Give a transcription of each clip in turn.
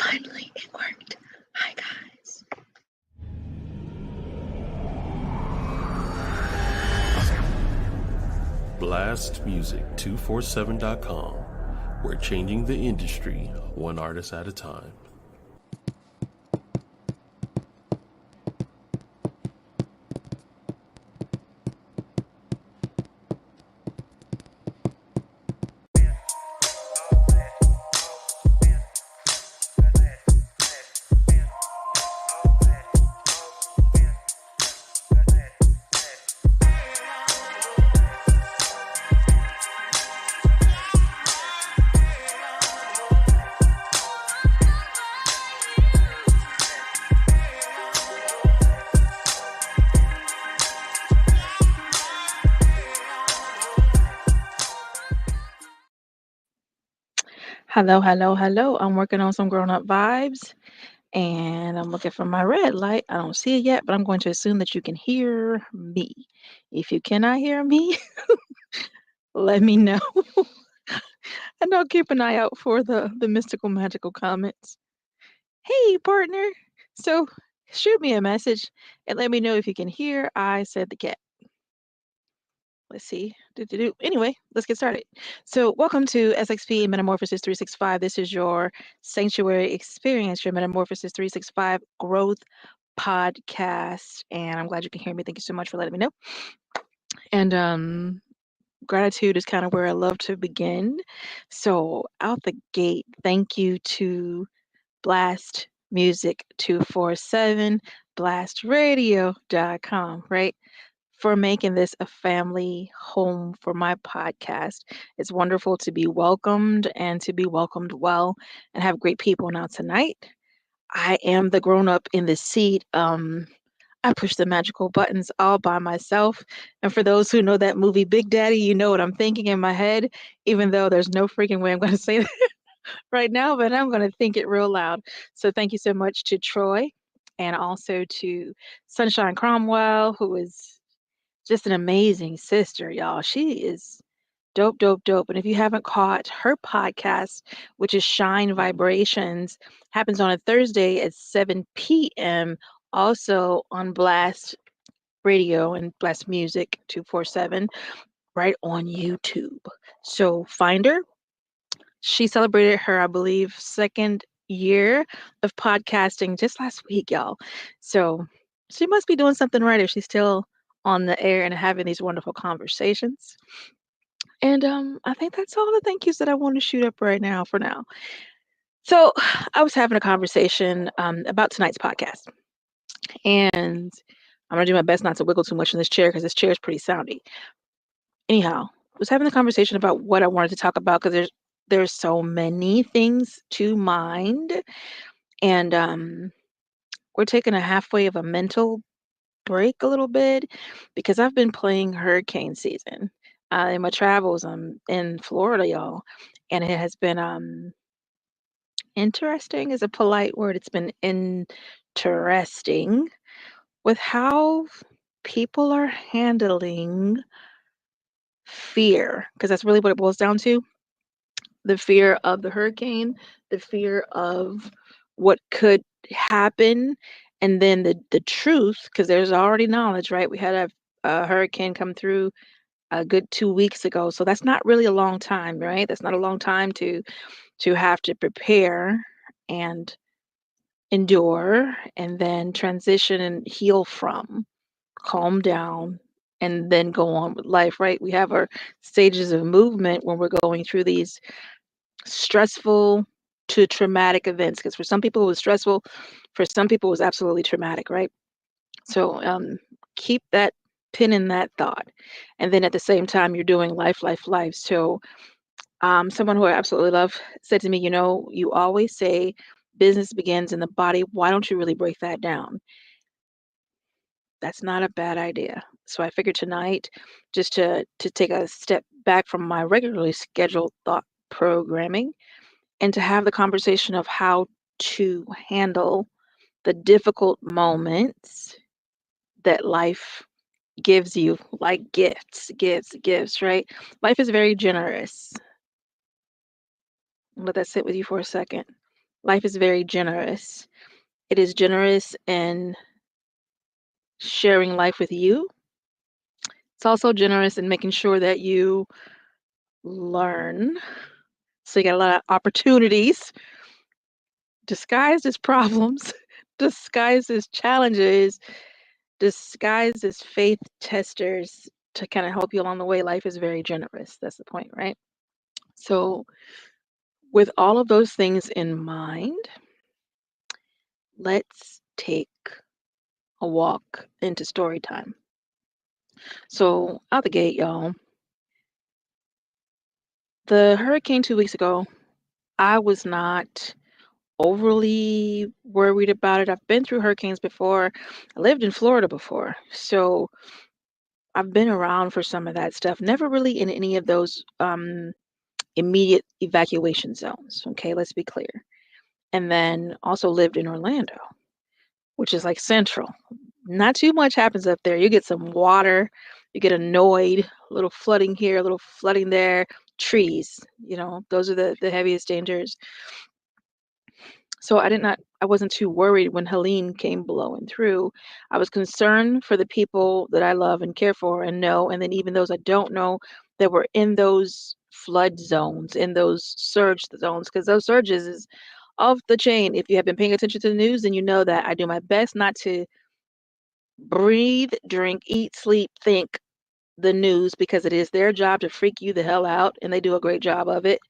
Finally, it worked. Hi, guys. BlastMusic247.com. We're changing the industry one artist at a time. Hello, hello, hello. I'm working on some grown up vibes and I'm looking for my red light. I don't see it yet, but I'm going to assume that you can hear me. If you cannot hear me, let me know. And I'll keep an eye out for the mystical, magical comments. Hey, partner. So shoot me a message and let me know if you can hear. I said the cat. Let's see. Anyway, let's get started. So, welcome to SXP Metamorphosis 365. This is your sanctuary experience, your Metamorphosis 365 growth podcast. And I'm glad you can hear me. Thank you so much for letting me know. And gratitude is kind of where I love to begin. So, out the gate, thank you to Blast Music 247, blastradio.com, right? For making this a family home for my podcast. It's wonderful to be welcomed and to be welcomed well and have great people. Now, tonight, I am the grown up in the seat. I push the magical buttons all by myself. And for those who know that movie Big Daddy, you know what I'm thinking in my head, even though there's no freaking way I'm going to say that right now, but I'm going to think it real loud. So thank you so much to Troy and also to Sunshine Cromwell, who is just an amazing sister, y'all. She is dope, dope, dope. And if you haven't caught her podcast, which is Shine Vibrations, happens on a Thursday at 7 p.m., also on Blast Radio and Blast Music 247, right on YouTube. So find her. She celebrated her, I believe, second year of podcasting just last week, y'all. So she must be doing something right if she's still on the air and having these wonderful conversations. And I think that's all the thank yous that I want to shoot up right now for now. So I was having a conversation about tonight's podcast, and I'm gonna do my best not to wiggle too much in this chair because this chair is pretty soundy. Anyhow, I was having a conversation about what I wanted to talk about because there's so many things to mind, and we're taking a halfway of a mental break a little bit because I've been playing hurricane season in my travels. I'm in Florida, y'all, and it has been interesting is a polite word. It's been interesting with how people are handling fear because that's really what it boils down to. The fear of the hurricane, the fear of what could happen, and then the truth, because there's already knowledge, right? We had a hurricane come through a good 2 weeks ago, so that's not really a long time, right? That's not a long time to have to prepare and endure and then transition and heal from, calm down, and then go on with life, right? We have our stages of movement when we're going through these stressful to traumatic events because for some people it was stressful, for some people it was absolutely traumatic, right? So keep that pin in that thought, and then at the same time you're doing life. So someone who I absolutely love said to me, you always say business begins in the body. Why don't you really break that down? That's not a bad idea. So I figured tonight, just to take a step back from my regularly scheduled thought programming and to have the conversation of how to handle the difficult moments that life gives you, like gifts, right? Life is very generous. Let that sit with you for a second. Life is very generous. It is generous in sharing life with you. It's also generous in making sure that you learn. So you got a lot of opportunities disguised as problems, disguised as challenges, disguised as faith testers to kind of help you along the way. Life is very generous. That's the point, right? So, with all of those things in mind, let's take a walk into story time. So, out the gate, y'all, the hurricane 2 weeks ago, I was not overly worried about it. I've been through hurricanes before. I lived in Florida before. So, I've been around for some of that stuff. Never really in any of those immediate evacuation zones. Okay, let's be clear. And then also lived in Orlando, which is like central. Not too much happens up there. You get some water, you get annoyed, a little flooding here, a little flooding there, trees, those are the heaviest dangers. So I wasn't too worried when Helene came blowing through. I was concerned for the people that I love and care for and know, and then even those I don't know that were in those flood zones, in those surge zones, because those surges is off the chain. If you have been paying attention to the news, then you know that I do my best not to breathe, drink, eat, sleep, think the news because it is their job to freak you the hell out, and they do a great job of it,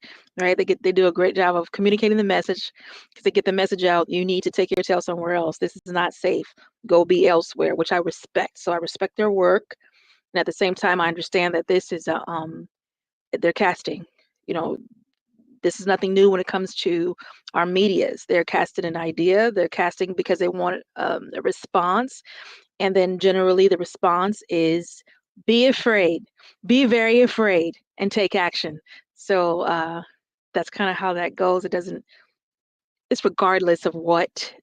right? They do a great job of communicating the message because they get the message out. You need to take your tail somewhere else. This is not safe. Go be elsewhere, which I respect. So I respect their work, and at the same time, I understand that this is they're casting. You know, this is nothing new when it comes to our medias. They're casting an idea. They're casting because they want a response, and then generally the response is be afraid, be very afraid, and take action. So that's kind of how that goes. It's regardless of what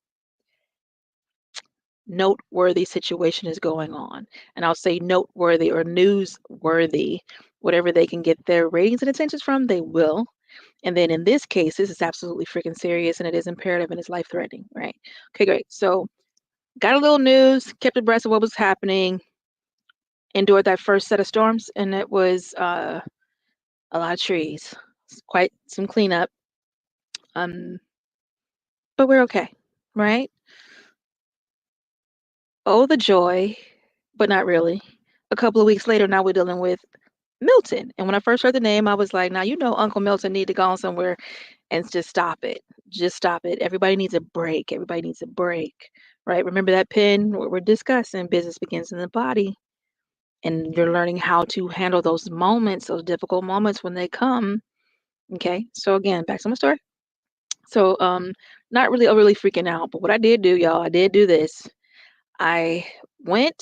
noteworthy situation is going on. And I'll say noteworthy or newsworthy, whatever they can get their ratings and attentions from, they will. And then in this case, this is absolutely freaking serious and it is imperative and it's life threatening, right? Okay, great. So got a little news, kept abreast of what was happening, endured that first set of storms, and it was a lot of trees, quite some cleanup. Um, but we're okay, right? Oh, the joy, but not really. A couple of weeks later, now we're dealing with Milton. And when I first heard the name, I was like, now you know Uncle Milton need to go on somewhere and just stop it. Just stop it. Everybody needs a break. Everybody needs a break, right? Remember that pen? We're discussing business begins in the body. And you're learning how to handle those moments, those difficult moments when they come. Okay. So again, back to my story. So not really overly freaking out, but what I did do, y'all, I did do this. I I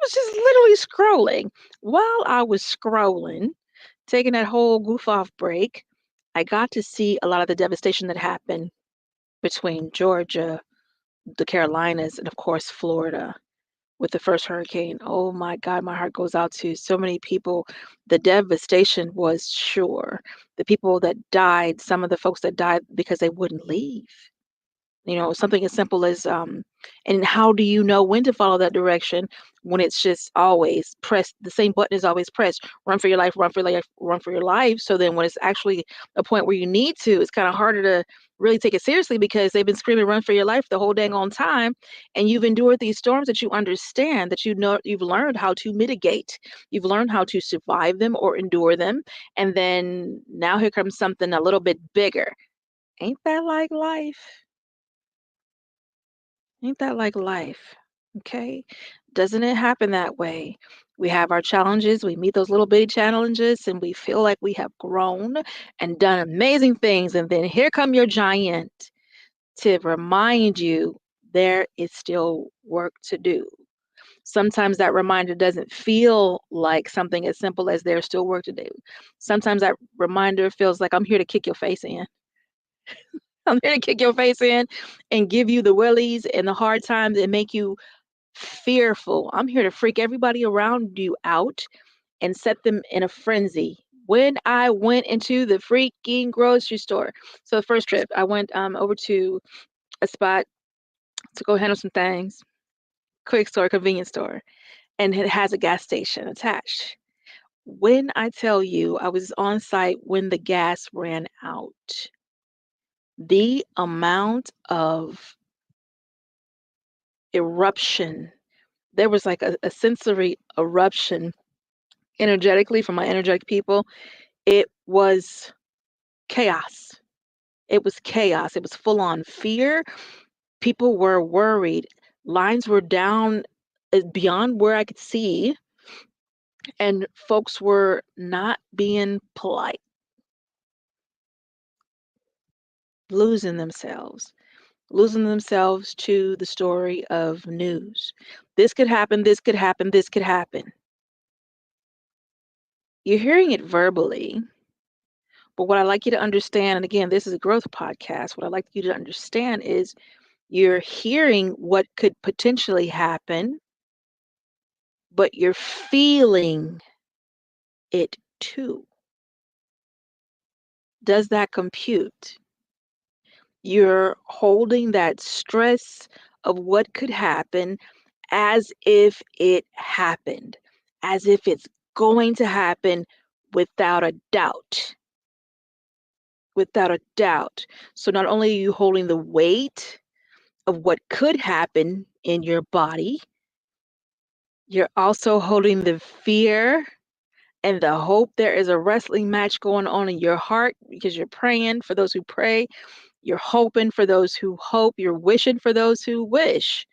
was just literally scrolling. While I was scrolling, taking that whole goof off break, I got to see a lot of the devastation that happened between Georgia, the Carolinas, and of course Florida with the first hurricane. Oh my God, my heart goes out to so many people. The devastation was sure. The people that died, some of the folks that died because they wouldn't leave. Something as simple as and how do you know when to follow that direction when it's just always pressed, the same button is always pressed, run for your life, run for your life, run for your life. So then when it's actually a point where you need to, it's kind of harder to really take it seriously because they've been screaming run for your life the whole dang on time, and you've endured these storms that you understand, that you've learned how to mitigate, you've learned how to survive them or endure them, and then now here comes something a little bit bigger. Ain't that like life? Ain't that like life? Okay. Doesn't it happen that way? We have our challenges, we meet those little bitty challenges, and we feel like we have grown and done amazing things. And then here come your giant to remind you there is still work to do. Sometimes that reminder doesn't feel like something as simple as there's still work to do. Sometimes that reminder feels like I'm here to kick your face in. I'm here to kick your face in and give you the willies and the hard times and make you fearful. I'm here to freak everybody around you out and set them in a frenzy. when I went into the freaking grocery store. So the first trip, I went over to a spot to go handle some things, quick store, convenience store, and it has a gas station attached. When I tell you I was on site when the gas ran out, the amount of eruption, there was like a sensory eruption energetically from my energetic people. It was chaos. It was chaos. It was full on fear. People were worried. Lines were down beyond where I could see, and folks were not being polite, losing themselves, losing themselves to the story of news. This could happen, this could happen, this could happen. You're hearing it verbally, but what I'd like you to understand, and again, this is a growth podcast, what I'd like you to understand is you're hearing what could potentially happen, but you're feeling it too. Does that compute? You're holding that stress of what could happen as if it happened, as if it's going to happen without a doubt. Without a doubt. So not only are you holding the weight of what could happen in your body, you're also holding the fear and the hope. There is a wrestling match going on in your heart because you're praying for those who pray. You're hoping for those who hope. You're wishing for those who wish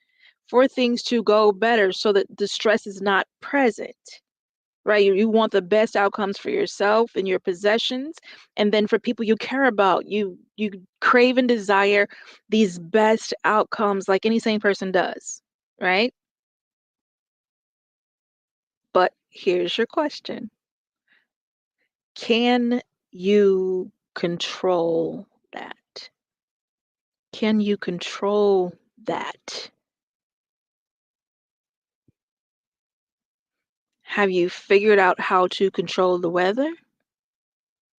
for things to go better so that the stress is not present, right? You want the best outcomes for yourself and your possessions, and then for people you care about. You crave and desire these best outcomes like any sane person does, right? But here's your question. Can you control that? Can you control that? Have you figured out how to control the weather?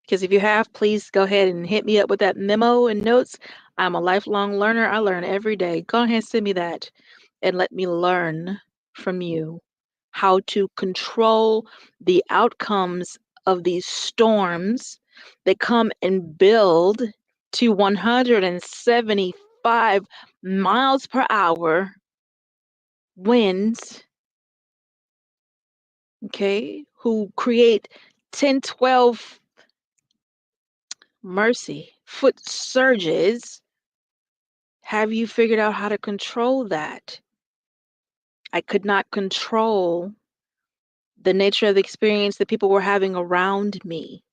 Because if you have, please go ahead and hit me up with that memo and notes. I'm a lifelong learner. I learn every day. Go ahead and send me that and let me learn from you how to control the outcomes of these storms that come and build to 175 miles per hour winds, okay, who create 10, 12 mercy foot surges. Have you figured out how to control that? I could not control the nature of the experience that people were having around me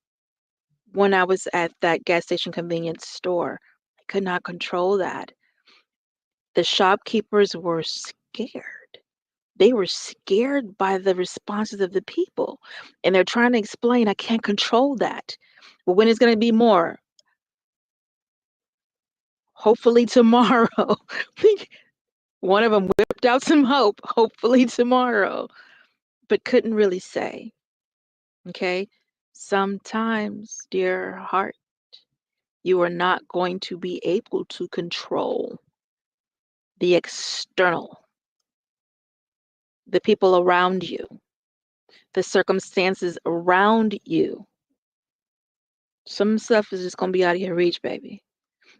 when I was at that gas station convenience store. I could not control that. The shopkeepers were scared. They were scared by the responses of the people. And they're trying to explain, I can't control that. Well, when is going to be more? Hopefully tomorrow. One of them whipped out some hope, hopefully tomorrow, but couldn't really say. Okay. Sometimes, dear heart, you are not going to be able to control the external, the people around you, the circumstances around you. Some stuff is just going to be out of your reach, baby.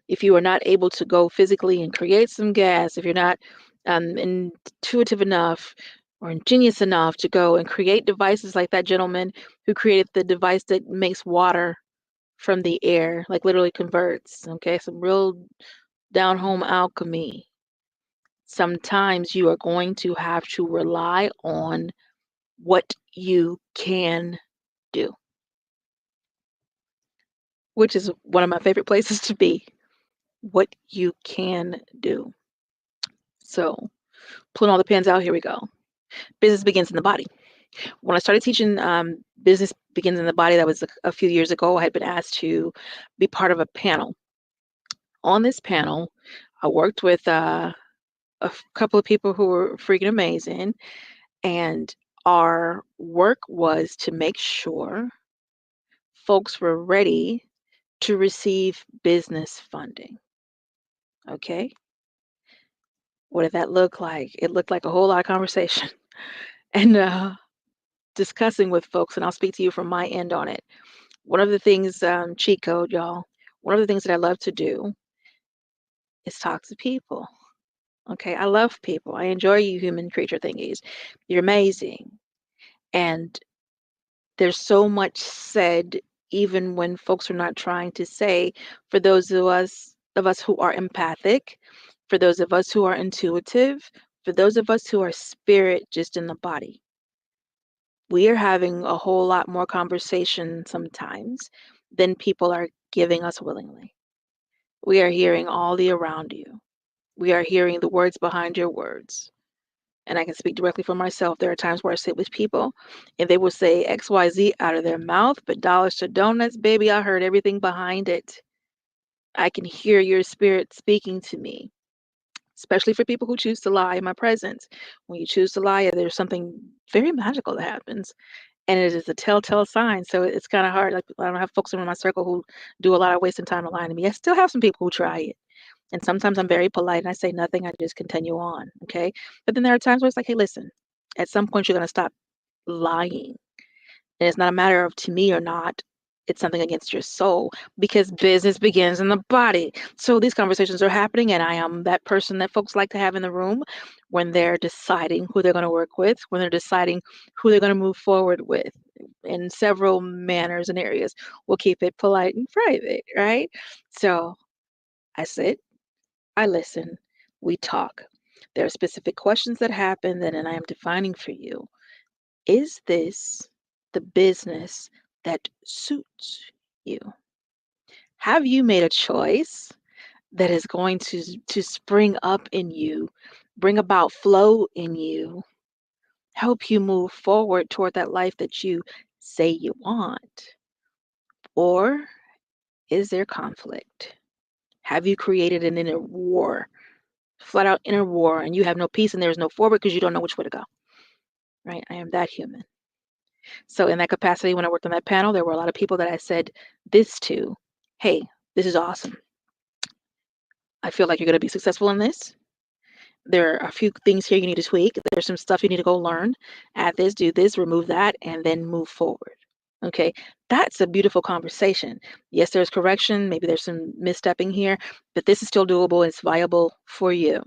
If you are not able to go physically and create some gas, if you're not intuitive enough or ingenious enough to go and create devices like that gentleman who created the device that makes water from the air, like literally converts, okay? Some real down home alchemy. Sometimes you are going to have to rely on what you can do, which is one of my favorite places to be. What you can do. So, pulling all the pins out, here we go. Business begins in the body. When I started teaching business begins in the body, that was a few years ago, I had been asked to be part of a panel. On this panel, I worked with couple of people who were freaking amazing, and our work was to make sure folks were ready to receive business funding. Okay. What did that look like? It looked like a whole lot of conversation and discussing with folks, and I'll speak to you from my end on it. One of the things, cheat code, y'all, one of the things that I love to do is talk to people. Okay. I love people. I enjoy you human creature thingies. You're amazing. And there's so much said, even when folks are not trying to say, for those of us who are empathic, for those of us who are intuitive, for those of us who are spirit just in the body. We are having a whole lot more conversation sometimes than people are giving us willingly. We are hearing all the around you. We are hearing the words behind your words. And I can speak directly for myself. There are times where I sit with people and they will say XYZ out of their mouth, but dollars to donuts, baby, I heard everything behind it. I can hear your spirit speaking to me, especially for people who choose to lie in my presence. When you choose to lie, there's something very magical that happens. And it is a telltale sign. So it's kind of hard. Like, I don't have folks in my circle who do a lot of wasting time lying to me. I still have some people who try it. And sometimes I'm very polite and I say nothing. I just continue on. Okay. But then there are times where it's like, hey, listen, at some point you're going to stop lying. And it's not a matter of to me or not. It's something against your soul because business begins in the body. So these conversations are happening, and I am that person that folks like to have in the room when they're deciding who they're going to work with, when they're deciding who they're going to move forward with in several manners and areas. We'll keep it polite and private, right? So I sit, I listen, we talk. There are specific questions that happen that, and I am defining for you. Is this the business that suits you? Have you made a choice that is going to spring up in you, bring about flow in you, help you move forward toward that life that you say you want? Or is there conflict? Have you created an inner war, flat out inner war, and you have no peace and there's no forward because you don't know which way to go? Right? I am that human. So in that capacity, when I worked on that panel, there were a lot of people that I said this to, hey, this is awesome. I feel like you're going to be successful in this. There are a few things here you need to tweak. There's some stuff you need to go learn. Add this, do this, remove that, and then move forward. Okay, that's a beautiful conversation. Yes, there's correction. Maybe there's some misstepping here, but this is still doable. It's viable for you.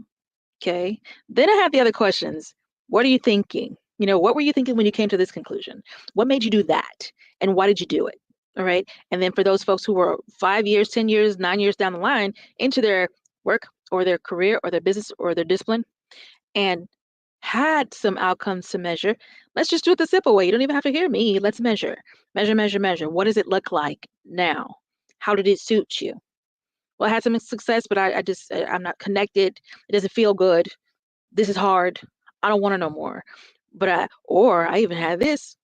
Okay. Then I have the other questions. What are you thinking? What were you thinking when you came to this conclusion? What made you do that? And why did you do it? All right. And then for those folks who were 5 years, 10 years, 9 years down the line into their work or their career or their business or their discipline and had some outcomes to measure, let's just do it the simple way. You don't even have to hear me. Let's measure, measure, measure, measure. What does it look like now? How did it suit you? Well, I had some success, but I'm not connected. It doesn't feel good. This is hard. I don't want to know more. Or I even had this.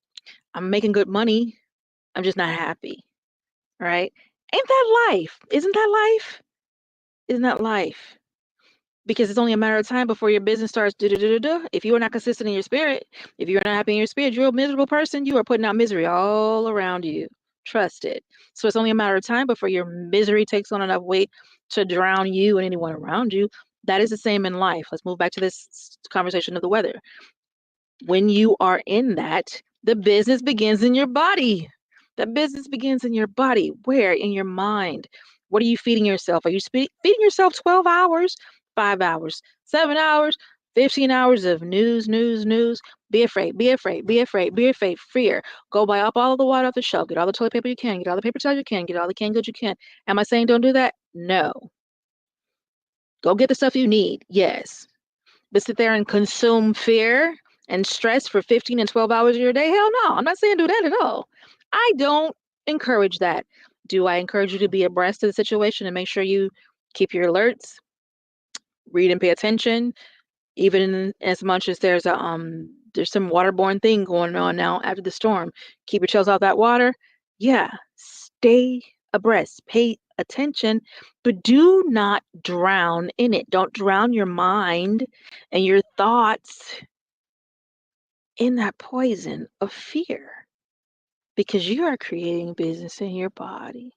I'm making good money. I'm just not happy. Right? Ain't that life? Isn't that life? Isn't that life? Because it's only a matter of time before your business starts. If you are not consistent in your spirit, if you're not happy in your spirit, you're a miserable person. You are putting out misery all around you. Trust it. So it's only a matter of time before your misery takes on enough weight to drown you and anyone around you. That is the same in life. Let's move back to this conversation of the weather. When you are in that, the business begins in your body. The business begins in your body. Where? In your mind. What are you feeding yourself? Are you feeding yourself 12 hours, 5 hours, 7 hours, 15 hours of news, news, news? Be afraid, be afraid, be afraid, be afraid, fear. Go buy up all of the water off the shelf. Get all the toilet paper you can. Get all the paper towels you can. Get all the canned goods you can. Am I saying don't do that? No. Go get the stuff you need. Yes. But sit there and consume fear and stress for 15 and 12 hours of your day? Hell no. I'm not saying do that at all. I don't encourage that. Do I encourage you to be abreast of the situation and make sure you keep your alerts, read and pay attention, even as much as there's some waterborne thing going on now after the storm. Keep your toes out that water. Yeah, stay abreast, pay attention, but do not drown in it. Don't drown your mind and your thoughts in that poison of fear, because you are creating business in your body.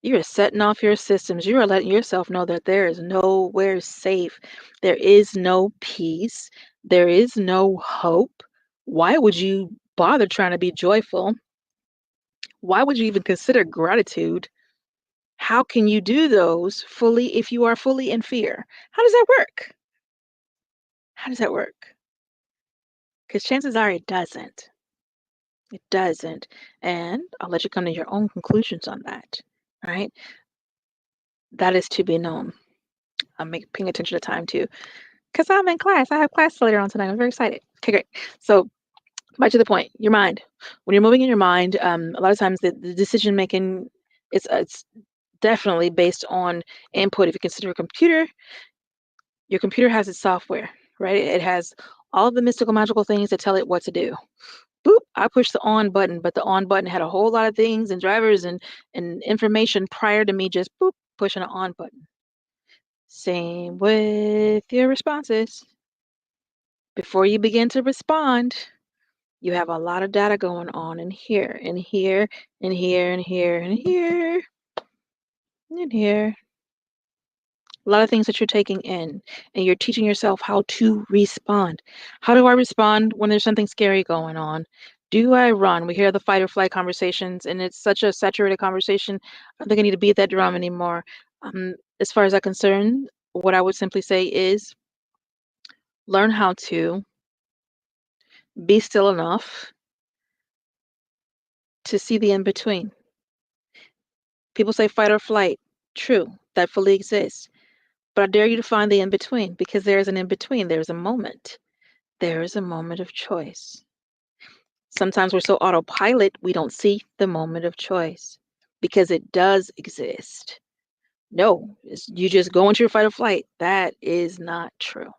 You are setting off your systems. You are letting yourself know that there is nowhere safe. There is no peace. There is no hope. Why would you bother trying to be joyful? Why would you even consider gratitude? How can you do those fully if you are fully in fear? How does that work? How does that work? Because chances are it doesn't. It doesn't. And I'll let you come to your own conclusions on that. Right? That is to be known. Paying attention to time too. Because I'm in class. I have class later on tonight. I'm very excited. Okay, great. So, back to the point. Your mind. When you're moving in your mind, a lot of times the decision making it's definitely based on input. If you consider a computer, your computer has its software, right? It has all of the mystical, magical things that tell it what to do. Boop! I pushed the on button, but the on button had a whole lot of things and drivers and information prior to me just boop pushing the on button. Same with your responses. Before you begin to respond, you have a lot of data going on in here, and here, and here, and here, and here, and here. A lot of things that you're taking in, and you're teaching yourself how to respond. How do I respond when there's something scary going on? Do I run? We hear the fight or flight conversations, and it's such a saturated conversation. I don't think I need to beat that drum anymore. As far as I'm concerned, what I would simply say is learn how to be still enough to see the in between. People say fight or flight. True, that fully exists. But I dare you to find the in between because there is an in between. There's a moment. There is a moment of choice. Sometimes we're so autopilot, we don't see the moment of choice because it does exist. No, you just go into your fight or flight. That is not true.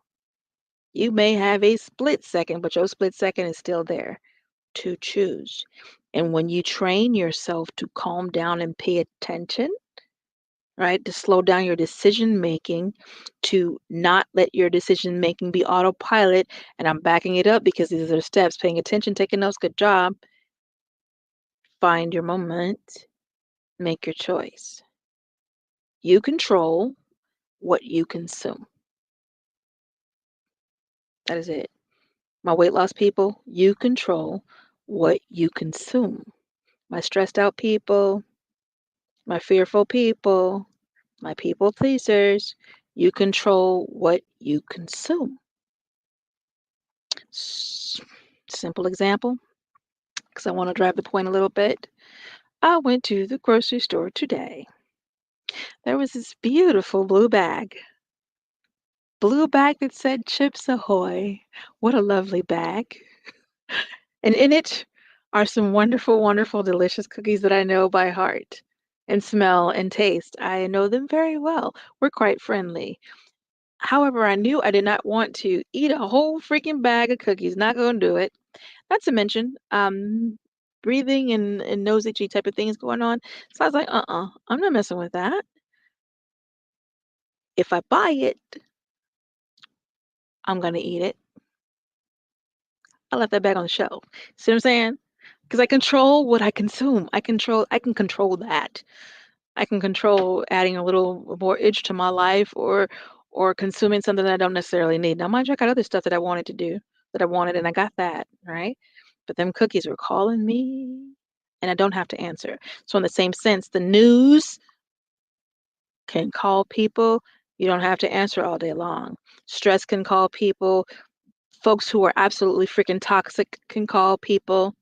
You may have a split second, but your split second is still there to choose. And when you train yourself to calm down and pay attention, right? To slow down your decision making, to not let your decision making be autopilot. And I'm backing it up because these are steps paying attention, taking notes, good job. Find your moment, make your choice. You control what you consume. That is it. My weight loss people, you control what you consume. My stressed out people, my fearful people, my people pleasers, you control what you consume. Simple example, because I want to drive the point a little bit. I went to the grocery store today. There was this beautiful blue bag that said Chips Ahoy. What a lovely bag. And in it are some wonderful, wonderful, delicious cookies that I know by heart and smell and taste. I know them very well. We're quite friendly. However, I knew I did not want to eat a whole freaking bag of cookies. Not going to do it. Not to mention, breathing and nose itchy type of things going on. So I was like, I'm not messing with that. If I buy it, I'm gonna eat it. I left that bag on the shelf. See what I'm saying? Because I control what I consume. I can control that. I can control adding a little more itch to my life or consuming something that I don't necessarily need. Now, mind you, I got other stuff that I wanted to do that I wanted, and I got that, right? But them cookies were calling me, and I don't have to answer. So, in the same sense, the news can call people. You don't have to answer all day long. Stress can call people. Folks who are absolutely freaking toxic can call people,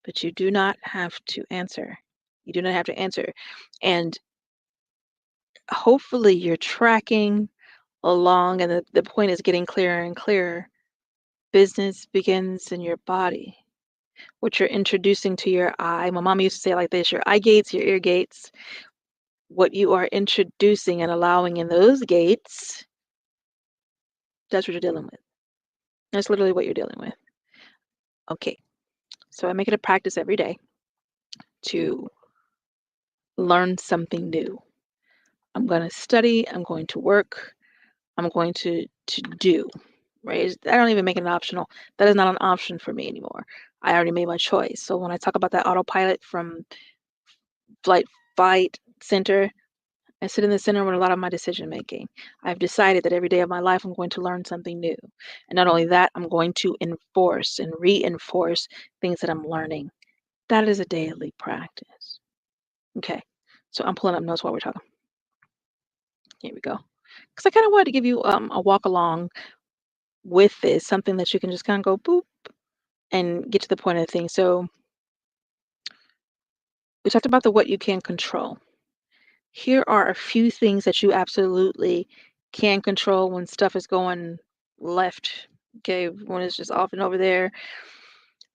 but you do not have to answer. You do not have to answer. And hopefully you're tracking along and the point is getting clearer and clearer. Business begins in your body. What you're introducing to your eye. My mom used to say it like this, your eye gates, your ear gates. What you are introducing and allowing in those gates, that's what you're dealing with. That's literally what you're dealing with. Okay. So I make it a practice every day to learn something new. I'm going to study, I'm going to work, I'm going to do, right? I don't even make it an optional. That is not an option for me anymore. I already made my choice. So when I talk about that autopilot from flight, fight, center, I sit in the center with a lot of my decision making. I've decided that every day of my life I'm going to learn something new. And not only that, I'm going to enforce and reinforce things that I'm learning. That is a daily practice. Okay. So I'm pulling up notes while we're talking. Here we go. Because I kind of wanted to give you a walk along with this, something that you can just kind of go boop and get to the point of the thing. So we talked about the what you can control. Here are a few things that you absolutely can control when stuff is going left. Okay, when it's just off and over there,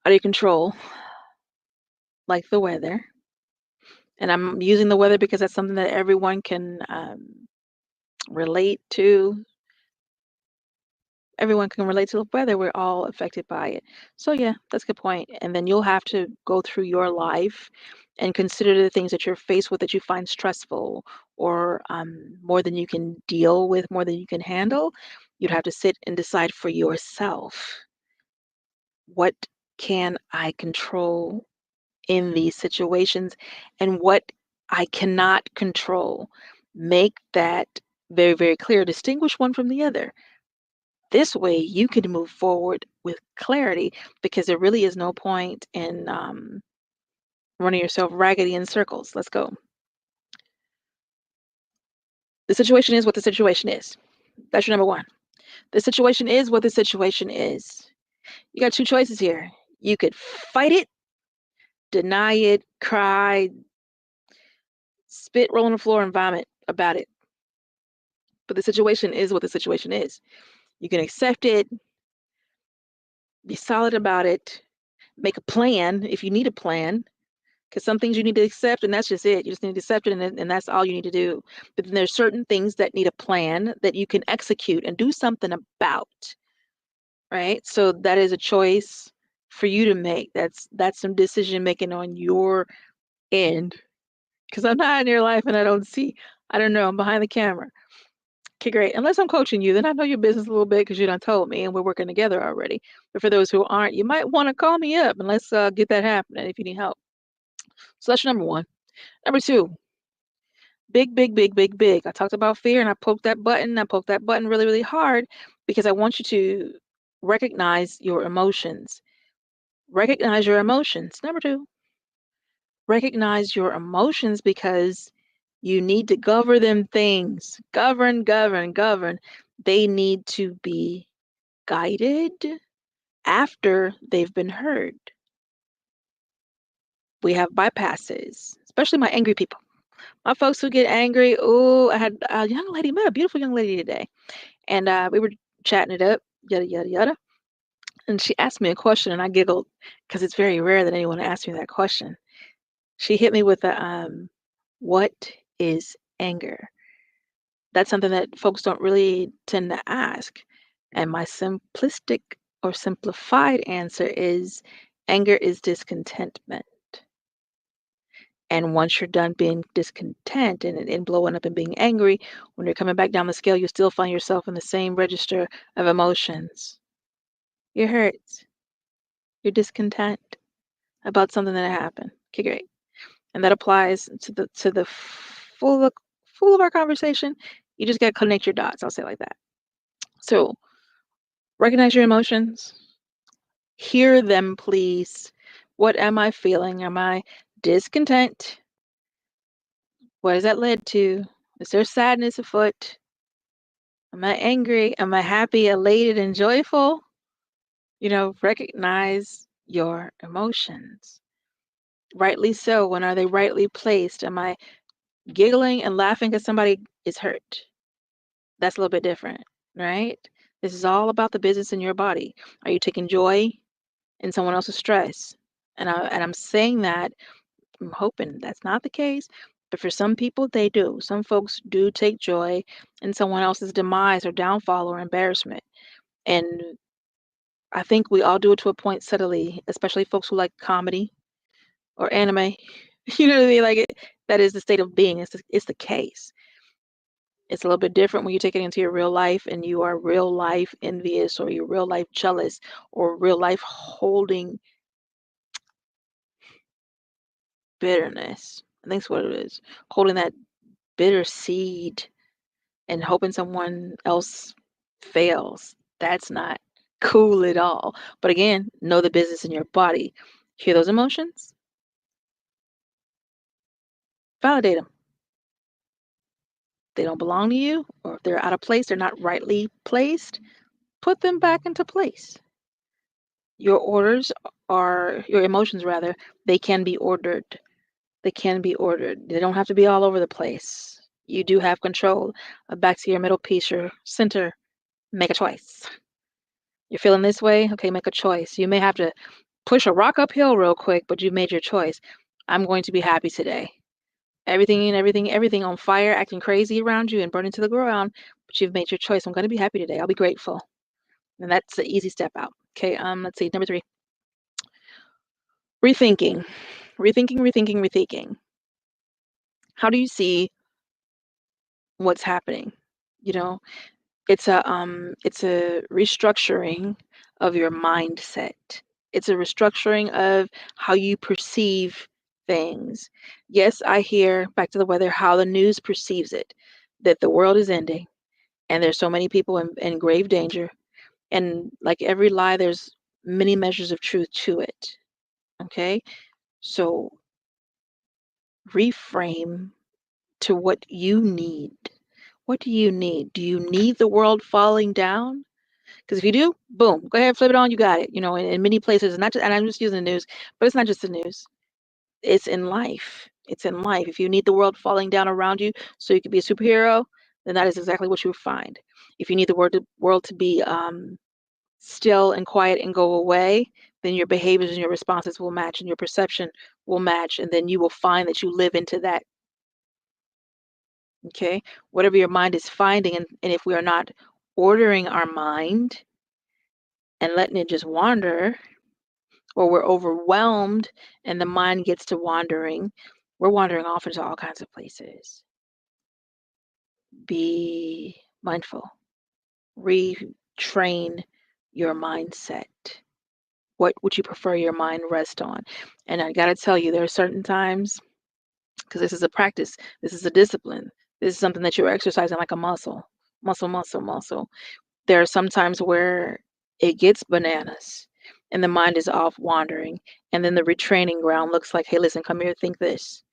out of your control, like the weather. And I'm using the weather because that's something that everyone can relate to. Everyone can relate to the weather. We're all affected by it. So yeah, that's a good point. And then you'll have to go through your life and consider the things that you're faced with that you find stressful or more than you can deal with, more than you can handle. You'd have to sit and decide for yourself, what can I control in these situations and what I cannot control. Make that very, very clear. Distinguish one from the other. This way, you can move forward with clarity because there really is no point in running yourself raggedy in circles. Let's go. The situation is what the situation is. That's your number one. The situation is what the situation is. You got two choices here. You could fight it, deny it, cry, spit, roll on the floor, and vomit about it. But the situation is what the situation is. You can accept it, be solid about it, make a plan if you need a plan, because some things you need to accept and that's just it. You just need to accept it and that's all you need to do. But then there's certain things that need a plan that you can execute and do something about, right? So that is a choice for you to make. That's some decision making on your end. Because I'm not in your life and I don't know, I'm behind the camera. Okay, great. Unless I'm coaching you, then I know your business a little bit because you done told me and we're working together already. But for those who aren't, you might want to call me up and let's get that happening if you need help. So that's your number one. Number two, big, big, big, big, big. I talked about fear and I poked that button. I poked that button really, really hard because I want you to recognize your emotions. Recognize your emotions. Number two, recognize your emotions because you need to govern them things. Govern, govern, govern. They need to be guided after they've been heard. We have bypasses, especially my angry people. My folks who get angry. Oh, I had a young lady, met a beautiful young lady today, and we were chatting it up, yada, yada, yada. And she asked me a question, and I giggled because it's very rare that anyone asks me that question. She hit me with what is anger? That's something that folks don't really tend to ask. And my simplistic or simplified answer is anger is discontentment. And once you're done being discontent and blowing up and being angry, when you're coming back down the scale, you still find yourself in the same register of emotions. You're hurt. You're discontent about something that happened. Okay, great. And that applies to the full of our conversation. You just gotta connect your dots. I'll say it like that. So recognize your emotions. Hear them, please. What am I feeling? Am I discontent? What has that led to? Is there sadness afoot? Am I angry? Am I happy, elated, and joyful? Recognize your emotions. Rightly so. When are they rightly placed? Am I giggling and laughing because somebody is hurt? That's a little bit different, right? This is all about the business in your body. Are you taking joy in someone else's stress? And I'm saying that, I'm hoping that's not the case, but for some people, they do. Some folks do take joy in someone else's demise or downfall or embarrassment. And I think we all do it to a point subtly, especially folks who like comedy or anime. You know what I mean? Like that is the state of being. It's the case. It's a little bit different when you take it into your real life and you are real life envious or you're real life jealous or real life holding bitterness. I think that's what it is. Holding that bitter seed and hoping someone else fails. That's not cool at all. But again, know the business in your body. Hear those emotions? Validate them. They don't belong to you, or if they're out of place, they're not rightly placed, put them back into place. Your orders are, your emotions rather, they can be ordered. They can be ordered. They don't have to be all over the place. You do have control. Back to your middle piece, your center. Make a choice. You're feeling this way? Okay, make a choice. You may have to push a rock uphill real quick, but you've made your choice. I'm going to be happy today. Everything on fire, acting crazy around you and burning to the ground, but you've made your choice. I'm going to be happy today. I'll be grateful. And that's the easy step out. Okay, let's see. Number 3, rethinking. Rethinking. How do you see what's happening? You know, it's a restructuring of your mindset. It's a restructuring of how you perceive things. Yes, I hear back to the weather how the news perceives it, that the world is ending and there's so many people in grave danger. And like every lie, there's many measures of truth to it. Okay. So reframe to what you need. What do you need? Do you need the world falling down? Because if you do, boom, go ahead, flip it on. You got it. In many places, not just, and I'm just using the news, but it's not just the news. It's in life. It's in life. If you need the world falling down around you so you could be a superhero, then that is exactly what you'll find. If you need the world to be still and quiet and go away, then your behaviors and your responses will match and your perception will match, and then you will find that you live into that. Okay? Whatever your mind is finding, and if we are not ordering our mind and letting it just wander, or we're overwhelmed and the mind gets to wandering, we're wandering off into all kinds of places. Be mindful. Retrain your mindset. What would you prefer your mind rest on? And I got to tell you, there are certain times, because this is a practice, this is a discipline, this is something that you're exercising like a muscle, muscle. There are some times where it gets bananas and the mind is off wandering. And then the retraining ground looks like, hey, listen, come here, think this.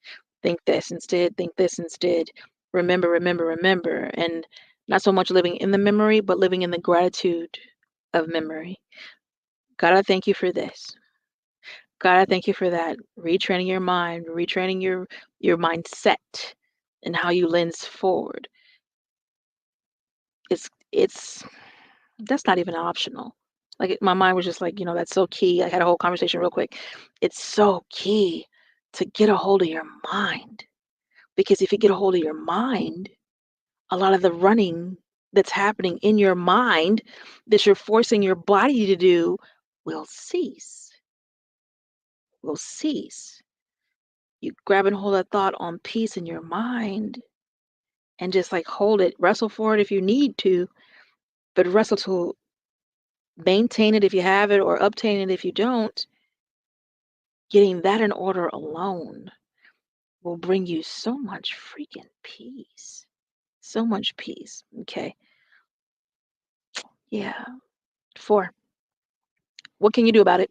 Think this instead, think this instead. Remember. And not so much living in the memory, but living in the gratitude of memory. God, I thank you for this. God, I thank you for that. Retraining your mind, retraining your mindset and how you lens forward. It's that's not even optional. Like my mind was just like, that's so key. I had a whole conversation real quick. It's so key to get a hold of your mind. Because if you get a hold of your mind, a lot of the running that's happening in your mind that you're forcing your body to do will cease. Will cease. You grab and hold that thought on peace in your mind and just like hold it, wrestle for it if you need to, but wrestle to maintain it if you have it or obtain it if you don't. Getting that in order alone will bring you so much freaking peace. So much peace. Okay. Yeah. 4. What can you do about it?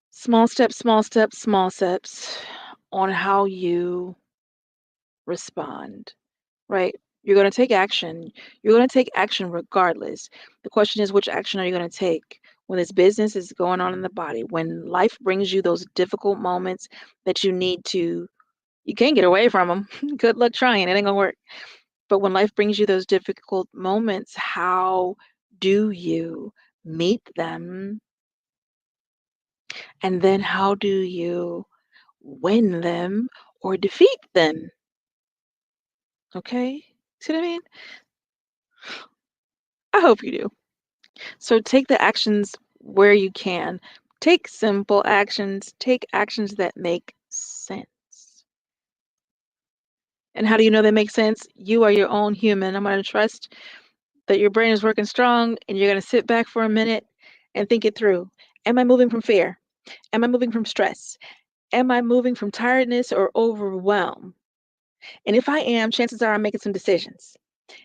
Small steps on how you respond, right? You're going to take action. You're going to take action regardless. The question is, which action are you going to take when this business is going on in the body? When life brings you those difficult moments that you can't get away from them. Good luck trying. It ain't going to work. But when life brings you those difficult moments, how do you meet them? And then how do you win them or defeat them? Okay? See what I mean? I hope you do. So take the actions where you can. Take simple actions, take actions that make sense. And how do you know they make sense? You are your own human. I'm going to trust that your brain is working strong and you're going to sit back for a minute and think it through. Am I moving from fear? Am I moving from stress? Am I moving from tiredness or overwhelm? And if I am, chances are I'm making some decisions.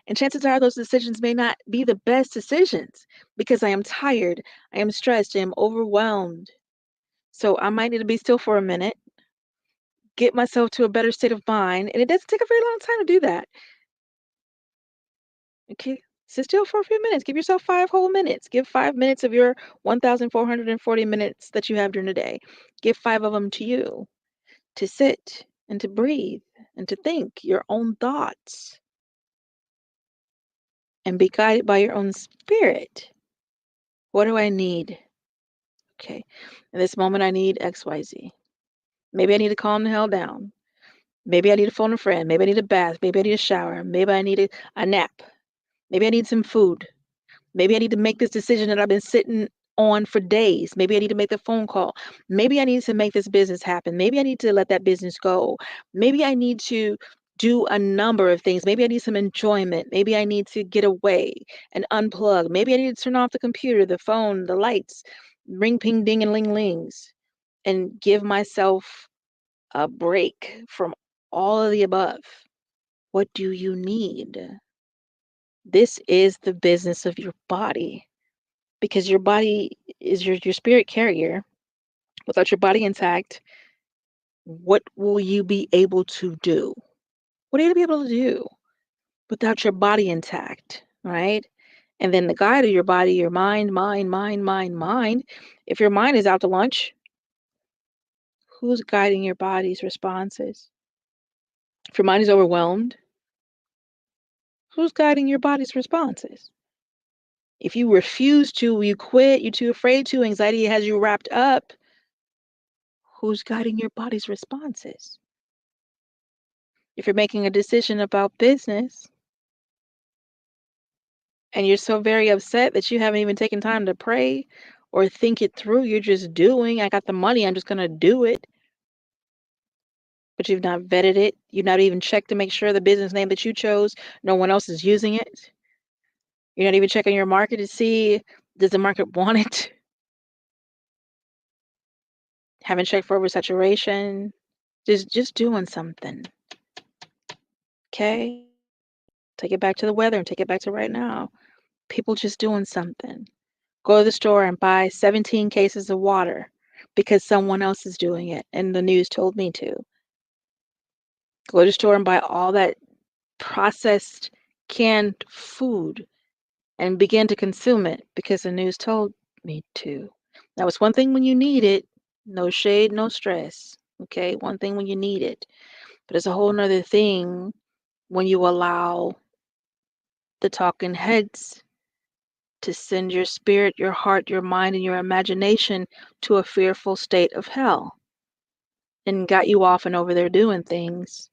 And chances are those decisions may not be the best decisions because I am tired, I am stressed, I am overwhelmed. So I might need to be still for a minute, get myself to a better state of mind. And it doesn't take a very long time to do that. Okay. Sit still for a few minutes. Give yourself 5 whole minutes. Give 5 minutes of your 1,440 minutes that you have during the day. Give 5 of them to you to sit and to breathe and to think your own thoughts and be guided by your own spirit. What do I need? Okay. In this moment, I need XYZ. Maybe I need to calm the hell down. Maybe I need to phone a friend. Maybe I need a bath. Maybe I need a shower. Maybe I need a nap. Maybe I need some food. Maybe I need to make this decision that I've been sitting on for days. Maybe I need to make the phone call. Maybe I need to make this business happen. Maybe I need to let that business go. Maybe I need to do a number of things. Maybe I need some enjoyment. Maybe I need to get away and unplug. Maybe I need to turn off the computer, the phone, the lights, ring, ping, ding, and ling lings, and give myself a break from all of the above. What do you need? This is the business of your body because your body is your spirit carrier. Without your body intact, what will you be able to do? What are you going to be able to do without your body intact, right? And then the guide of your body, your mind. If your mind is out to lunch, who's guiding your body's responses? If your mind is overwhelmed, who's guiding your body's responses? If you refuse to, you quit, you're too afraid to, anxiety has you wrapped up, who's guiding your body's responses? If you're making a decision about business and you're so very upset that you haven't even taken time to pray or think it through, you're just doing, I got the money, I'm just going to do it. But you've not vetted it. You've not even checked to make sure the business name that you chose, no one else is using it. You're not even checking your market to see, does the market want it? Haven't checked for oversaturation. Just doing something. Okay? Take it back to the weather and take it back to right now. People just doing something. Go to the store and buy 17 cases of water because someone else is doing it and the news told me to. Go to the store and buy all that processed canned food and begin to consume it because the news told me to. Now, it's one thing when you need it, no shade, no stress. Okay, one thing when you need it, but it's a whole nother thing when you allow the talking heads to send your spirit, your heart, your mind, and your imagination to a fearful state of hell and got you off and over there doing things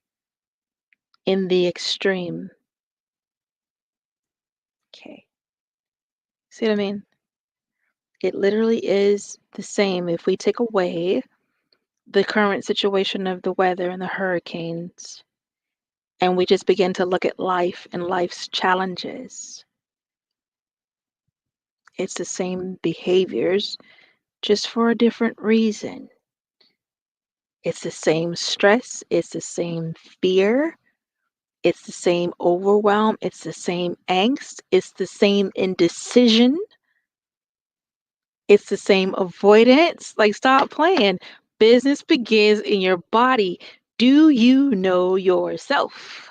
in the extreme. Okay. See what I mean? It literally is the same. If we take away the current situation of the weather and the hurricanes, and we just begin to look at life and life's challenges, it's the same behaviors, just for a different reason. It's the same stress, it's the same fear, it's the same overwhelm, it's the same angst, it's the same indecision, it's the same avoidance. Like, stop playing. Business begins in your body. Do you know yourself?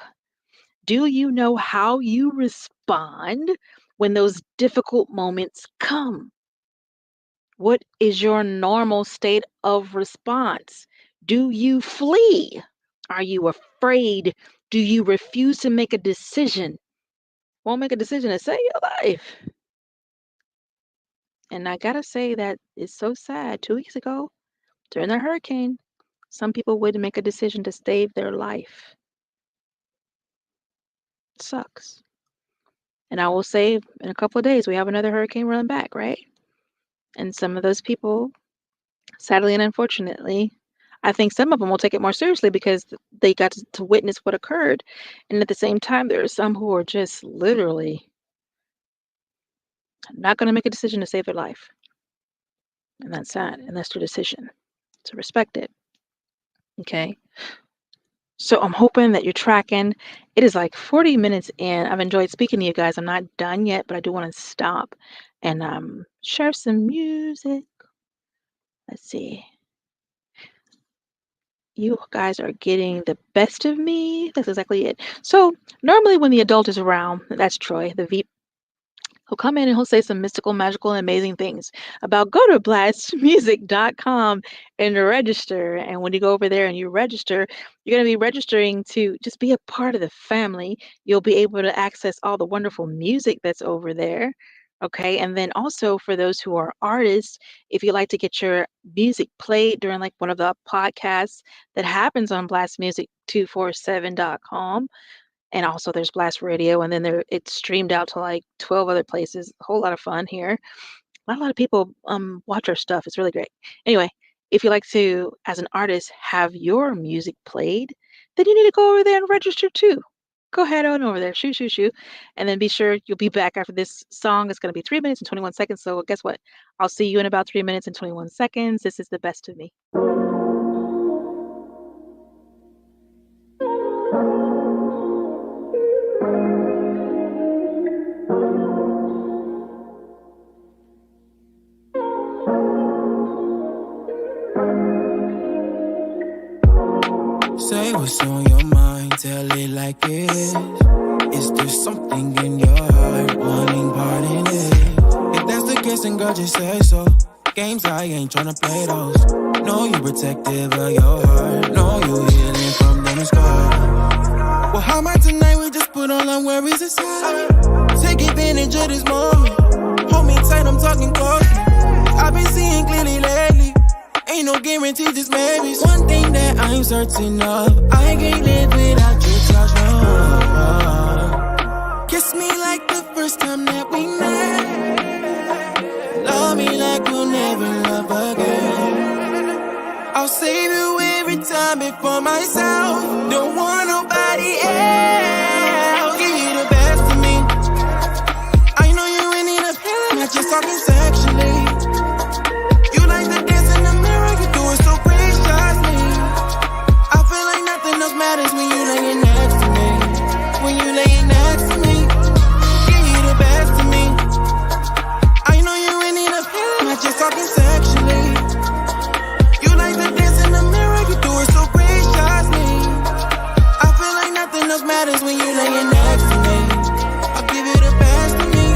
Do you know how you respond when those difficult moments come? What is your normal state of response? Do you flee? Are you afraid? Do you refuse to make a decision? Won't make a decision to save your life. And I gotta say that it's so sad. 2 weeks ago, during the hurricane, some people would make a decision to save their life. It sucks. And I will say in a couple of days, we have another hurricane rolling back, right? And some of those people, sadly and unfortunately, I think some of them will take it more seriously because they got to witness what occurred. And at the same time, there are some who are just literally not going to make a decision to save their life. And that's sad. And that's their decision. So respect it. Okay. So I'm hoping that you're tracking. It is like 40 minutes in. I've enjoyed speaking to you guys. I'm not done yet, but I do want to stop and share some music. Let's see. You guys are getting the best of me. That's exactly it. So normally when the adult is around, that's Troy, the V. He'll come in and he'll say some mystical, magical, and amazing things about go to blastmusic.com and register. And when you go over there and you register, you're going to be registering to just be a part of the family. You'll be able to access all the wonderful music that's over there. Okay. And then also for those who are artists, if you like to get your music played during like one of the podcasts that happens on blastmusic247.com, and also there's Blast Radio, and then it's streamed out to like 12 other places. A whole lot of fun here. Not a lot of people watch our stuff. It's really great. Anyway, if you like to, as an artist, have your music played, then you need to go over there and register too. Go ahead on over there, shoot, shoot, shoot, and then be sure you'll be back after this song. It's going to be 3 minutes and 21 seconds. So guess what? I'll see you in about 3 minutes and 21 seconds. This is the best of me. Say what's on your mind, tell it like it is. Is there something in your heart wanting part in it? If that's the case, then girl, just say so. Games, I ain't tryna play those. Know you protective of your heart. Know you healing from them scars. Well, how about tonight we just put all our worries aside? Take advantage of this moment. Hold me tight, I'm talking close. I've been seeing clearly lately. Ain't no guarantee, just maybe. One thing that I'm certain of, I can't live without your touch, no. Kiss me like the first time that we met. Love me like we'll never love again. I'll save you every time before myself. Don't want nobody else. Give you the best of me. I know you ain't need a feeling, not just talking sexually. You like the dance in the mirror, you do it so graciously. I feel like nothing else matters when you laying next to me. When you laying next to me, give you the best of me. I know you ain't need a feeling, not just talking sexually. You like the dance in the mirror, you do it so graciously. I feel like nothing else matters when you laying next to me. I'll give you the best of me.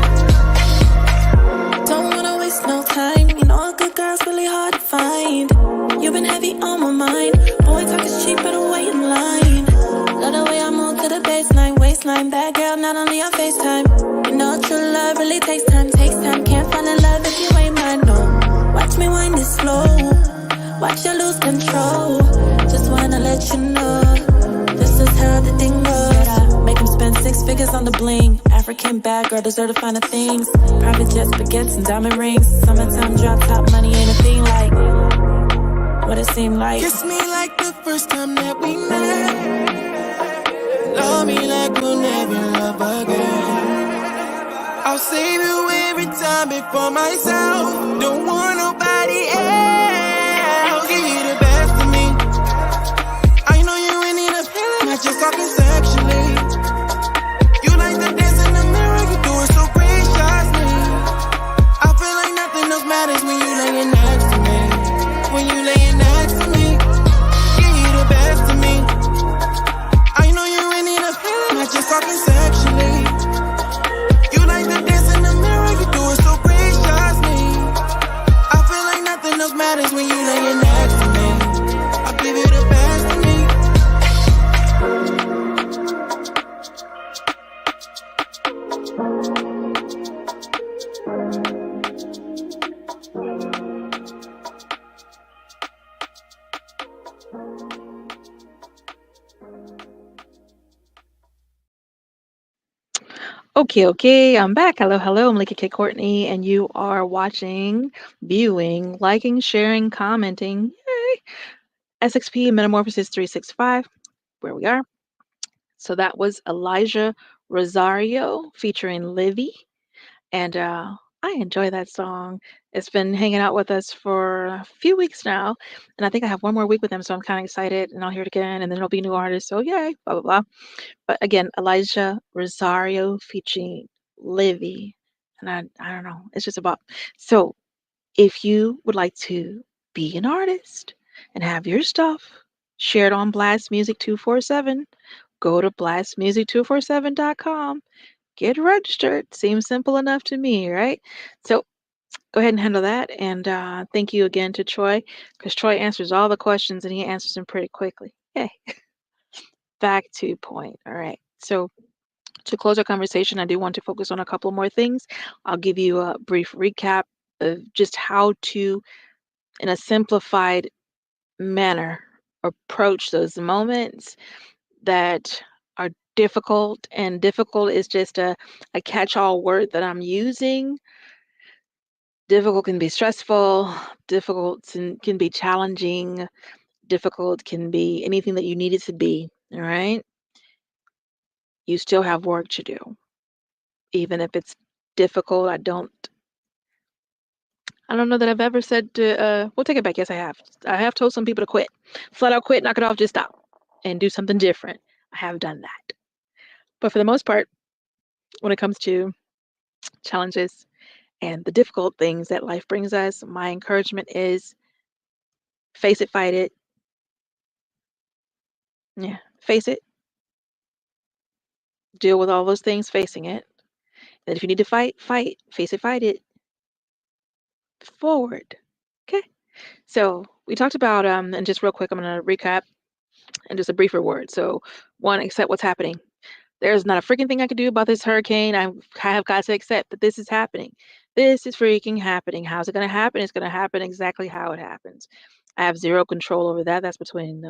Don't wanna waste no time. You know a good girl's really hard to find. You've been heavy on my mind. Boy, talk is cheap, better wait in line. Love the way I move to the baseline, waistline. Bad girl, not only on FaceTime. You know true love really takes time. Takes time, can't find a love if you ain't mine, no. Watch me wind it slow. Watch you lose control. Just wanna let you know this is how the thing goes. Make him spend 6 figures on the bling. African bad girl deserve the finer things. Private jets, baguettes, and diamond rings. Summertime drop top money ain't a thing like what it seemed like. Kiss me like the first time that we met. Love me like we'll never love again. I'll save you every time before myself. Don't want nobody else. Give you the best of me. I know you ain't need a feeling, not just talking sexually. You like the dance in the mirror, you do it so graciously. I feel like nothing else matters when you laying next to me. When you laying next to me, give you the best of me. I know you ain't need a feeling, not just talking sexually. You like the dance in the mirror, you do it so graciously. I feel like nothing else matters when you laying next to me. I'll give you the best of me. Okay, okay, I'm back. Hello, hello. I'm Melikia K, Courtney, and you are watching, viewing, liking, sharing, commenting. Yay! SXP Metamorphosis 365, where we are. So that was Elijah Rosario featuring Livy. And I enjoy that song. It's been hanging out with us for a few weeks now. And I think I have one more week with him. So I'm kind of excited. And I'll hear it again. And then there'll be new artists. So yay, blah, blah, blah. But again, Elijah Rosario featuring Livy. And I don't know. It's just about. So if you would like to be an artist and have your stuff shared on Blast Music 247, go to blastmusic247.com. Get registered. Seems simple enough to me, right? So go ahead and handle that. And thank you again to Troy, because Troy answers all the questions and he answers them pretty quickly. Yay. Back to point. All right. So to close our conversation, I do want to focus on a couple more things. I'll give you a brief recap of just how to, in a simplified manner, approach those moments that are difficult. And difficult is just a catch all word that I'm using. Difficult can be stressful, difficult can be challenging, difficult can be anything that you need it to be. All right. You still have work to do. Even if it's difficult, I don't know that I've ever said to, we'll take it back. Yes, I have. I have told some people to quit. Flat out quit, knock it off, just stop and do something different. I have done that. But for the most part, when it comes to challenges and the difficult things that life brings us, my encouragement is face it, fight it. Yeah, face it, deal with all those things facing it. And if you need to fight, fight, face it, fight it, forward. Okay. So we talked about, and just real quick, I'm going to recap and just a briefer word. So, one, accept what's happening. There's not a freaking thing I can do about this hurricane. I have got to accept that this is happening. This is freaking happening. How's it going to happen? It's going to happen exactly how it happens. I have zero control over that. That's between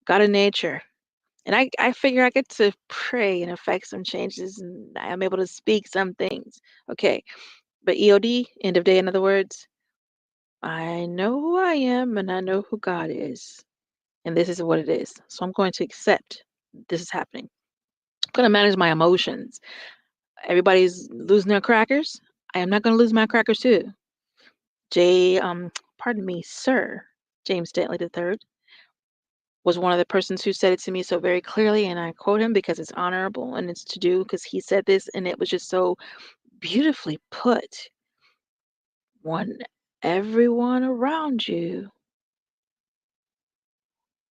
God and nature. And I figure I get to pray and affect some changes, and I'm able to speak some things. Okay. But EOD, end of day, in other words, I know who I am and I know who God is. And this is what it is. So I'm going to accept this is happening. I'm going to manage my emotions. Everybody's losing their crackers. I am not going to lose my crackers too. Pardon me, Sir James Stanley III was one of the persons who said it to me so very clearly. And I quote him because it's honorable and it's to do because he said this and it was just so beautifully put. When everyone around you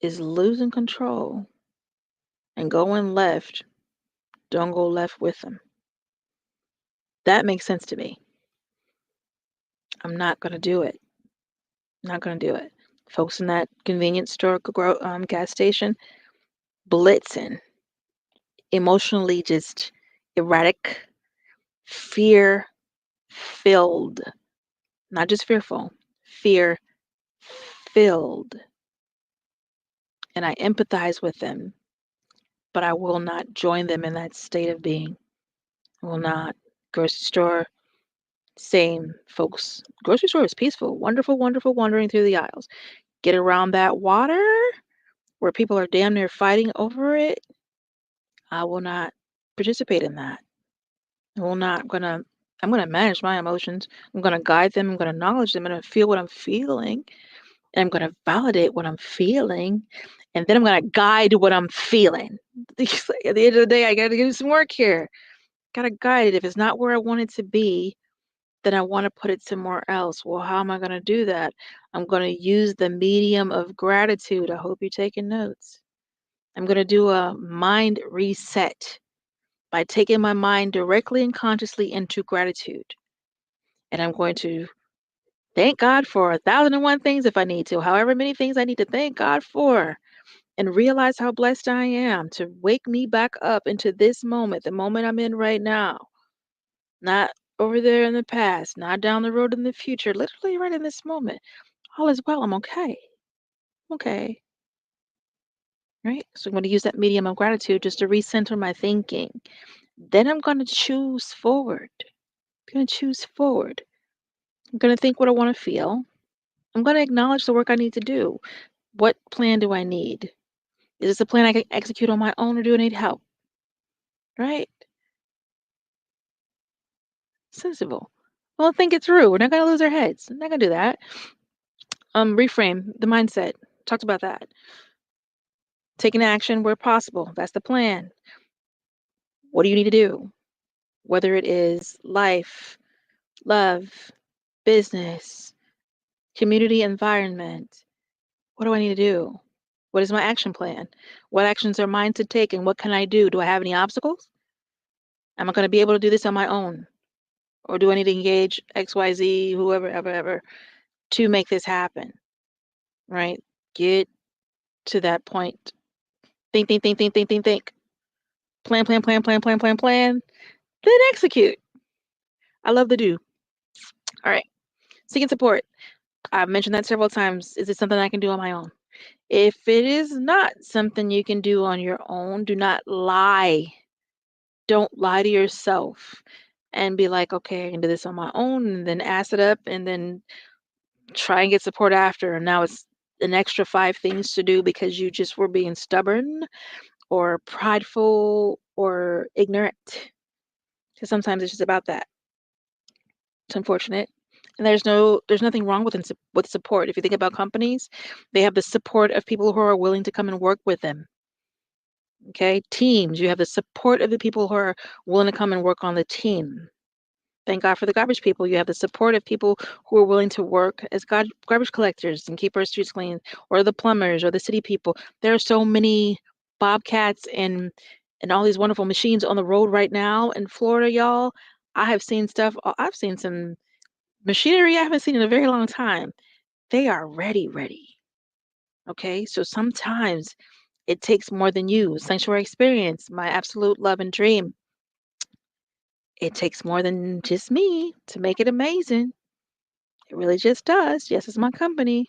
is losing control and going left, don't go left with them. That makes sense to me. I'm not going to do it. Not going to do it. Folks in that convenience store, gas station, blitzing, emotionally just erratic, fear filled, not just fearful, fear filled. And I empathize with them, but I will not join them in that state of being. I will not. Grocery store, same, folks. Grocery store is peaceful, wonderful, wonderful, wandering through the aisles. Get around that water where people are damn near fighting over it. I will not participate in that. I will not. I'm gonna manage my emotions. I'm gonna guide them. I'm gonna acknowledge them. I'm gonna feel what I'm feeling. And I'm gonna validate what I'm feeling. And then I'm gonna guide what I'm feeling. At the end of the day, I gotta do some work here. Gotta guide it. If it's not where I want it to be, then I want to put it somewhere else. Well, how am I gonna do that? I'm gonna use the medium of gratitude. I hope you're taking notes. I'm gonna do a mind reset by taking my mind directly and consciously into gratitude. And I'm going to thank God for 1,001 things if I need to, however many things I need to thank God for, and realize how blessed I am to wake me back up into this moment, the moment I'm in right now. Not over there in the past, not down the road in the future, literally right in this moment. All is well. I'm okay. Okay. Right? So I'm going to use that medium of gratitude just to recenter my thinking. Then I'm going to choose forward. I'm going to choose forward. I'm going to think what I want to feel. I'm going to acknowledge the work I need to do. What plan do I need? Is this a plan I can execute on my own or do I need help? Right? Sensible. Well, think it through. We're not going to lose our heads. We're not going to do that. Reframe the mindset. Talked about that. Taking action where possible. That's the plan. What do you need to do? Whether it is life, love, business, community, environment. What do I need to do? What is my action plan? What actions are mine to take and what can I do? Do I have any obstacles? Am I going to be able to do this on my own? Or do I need to engage XYZ, whoever, ever, to make this happen? Right? Get to that point. Think, think, think, think, think, think, think. Plan, plan, plan, plan, plan, plan, plan. Then execute. I love the do. All right. Seeking support. I've mentioned that several times. Is it something I can do on my own? If it is not something you can do on your own, do not lie. Don't lie to yourself and be like, okay, I can do this on my own, and then ass it up and then try and get support after. And now it's an extra 5 things to do because you just were being stubborn or prideful or ignorant. Because sometimes it's just about that. It's unfortunate. And there's nothing wrong with support. If you think about companies, they have the support of people who are willing to come and work with them. Okay, teams, you have the support of the people who are willing to come and work on the team. Thank God for the garbage people. You have the support of people who are willing to work as garbage collectors and keep our streets clean, or the plumbers, or the city people. There are so many bobcats and all these wonderful machines on the road right now in Florida, y'all. I have seen stuff. I've seen some machinery I haven't seen in a very long time. They are ready, ready. Okay, so sometimes it takes more than you. Sanctuary experience, my absolute love and dream. It takes more than just me to make it amazing. It really just does. Yes, it's my company.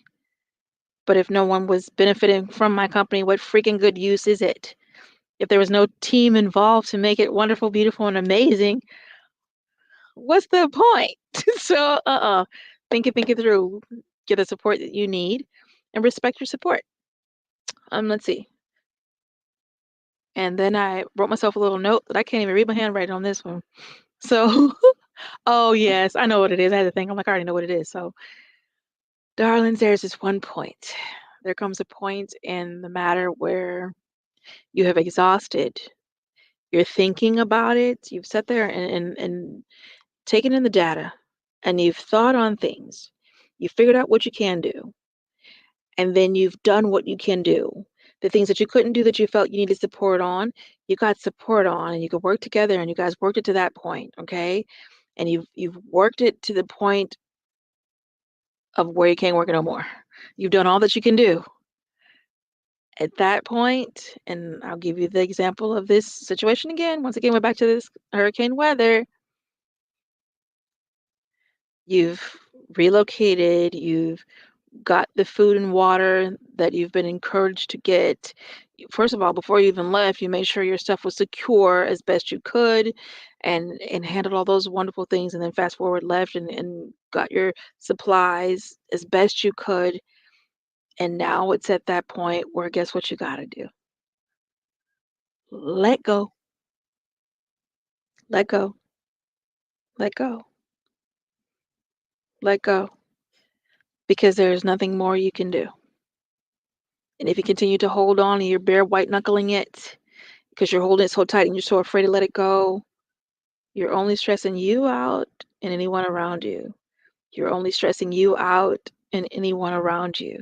But if no one was benefiting from my company, what freaking good use is it? If there was no team involved to make it wonderful, beautiful, and amazing, what's the point? So, think it through. Get the support that you need and respect your support. Let's see. And then I wrote myself a little note that I can't even read my handwriting on this one. So, oh, yes, I know what it is. I had to think. I'm like, I already know what it is. So, darlings, there's this one point. There comes a point in the matter where you have exhausted. You're thinking about it. You've sat there and taken in the data and you've thought on things. You figured out what you can do. And then you've done what you can do. The things that you couldn't do that you felt you needed support on, you got support on and you could work together and you guys worked it to that point, okay? And you've worked it to the point of where you can't work it no more. You've done all that you can do. At that point, and I'll give you the example of this situation again. Once again, we're back to this hurricane weather. You've relocated, you've got the food and water that you've been encouraged to get. First of all, before you even left, you made sure your stuff was secure as best you could and handled all those wonderful things. And then fast forward left and got your supplies as best you could. And now it's at that point where guess what you got to do? Let go, let go, let go, let go, because there's nothing more you can do. And if you continue to hold on and you're bare white knuckling it because you're holding it so tight and you're so afraid to let it go, you're only stressing you out and anyone around you. You're only stressing you out and anyone around you.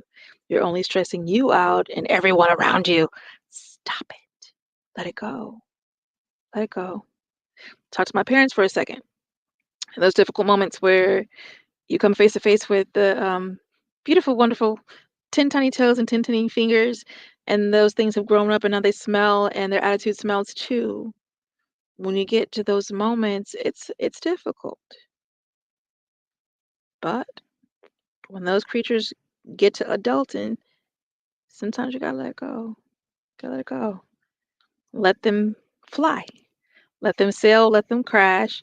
You're only stressing you out and everyone around you. Stop it. Let it go. Let it go. Talk to my parents for a second. In those difficult moments where you come face to face with the beautiful, wonderful 10 tiny toes and 10 tiny fingers, and those things have grown up and now they smell and their attitude smells too. When you get to those moments, it's difficult. But when those creatures get to adulting, sometimes you gotta let it go. Gotta let it go. Let them fly. Let them sail. Let them crash.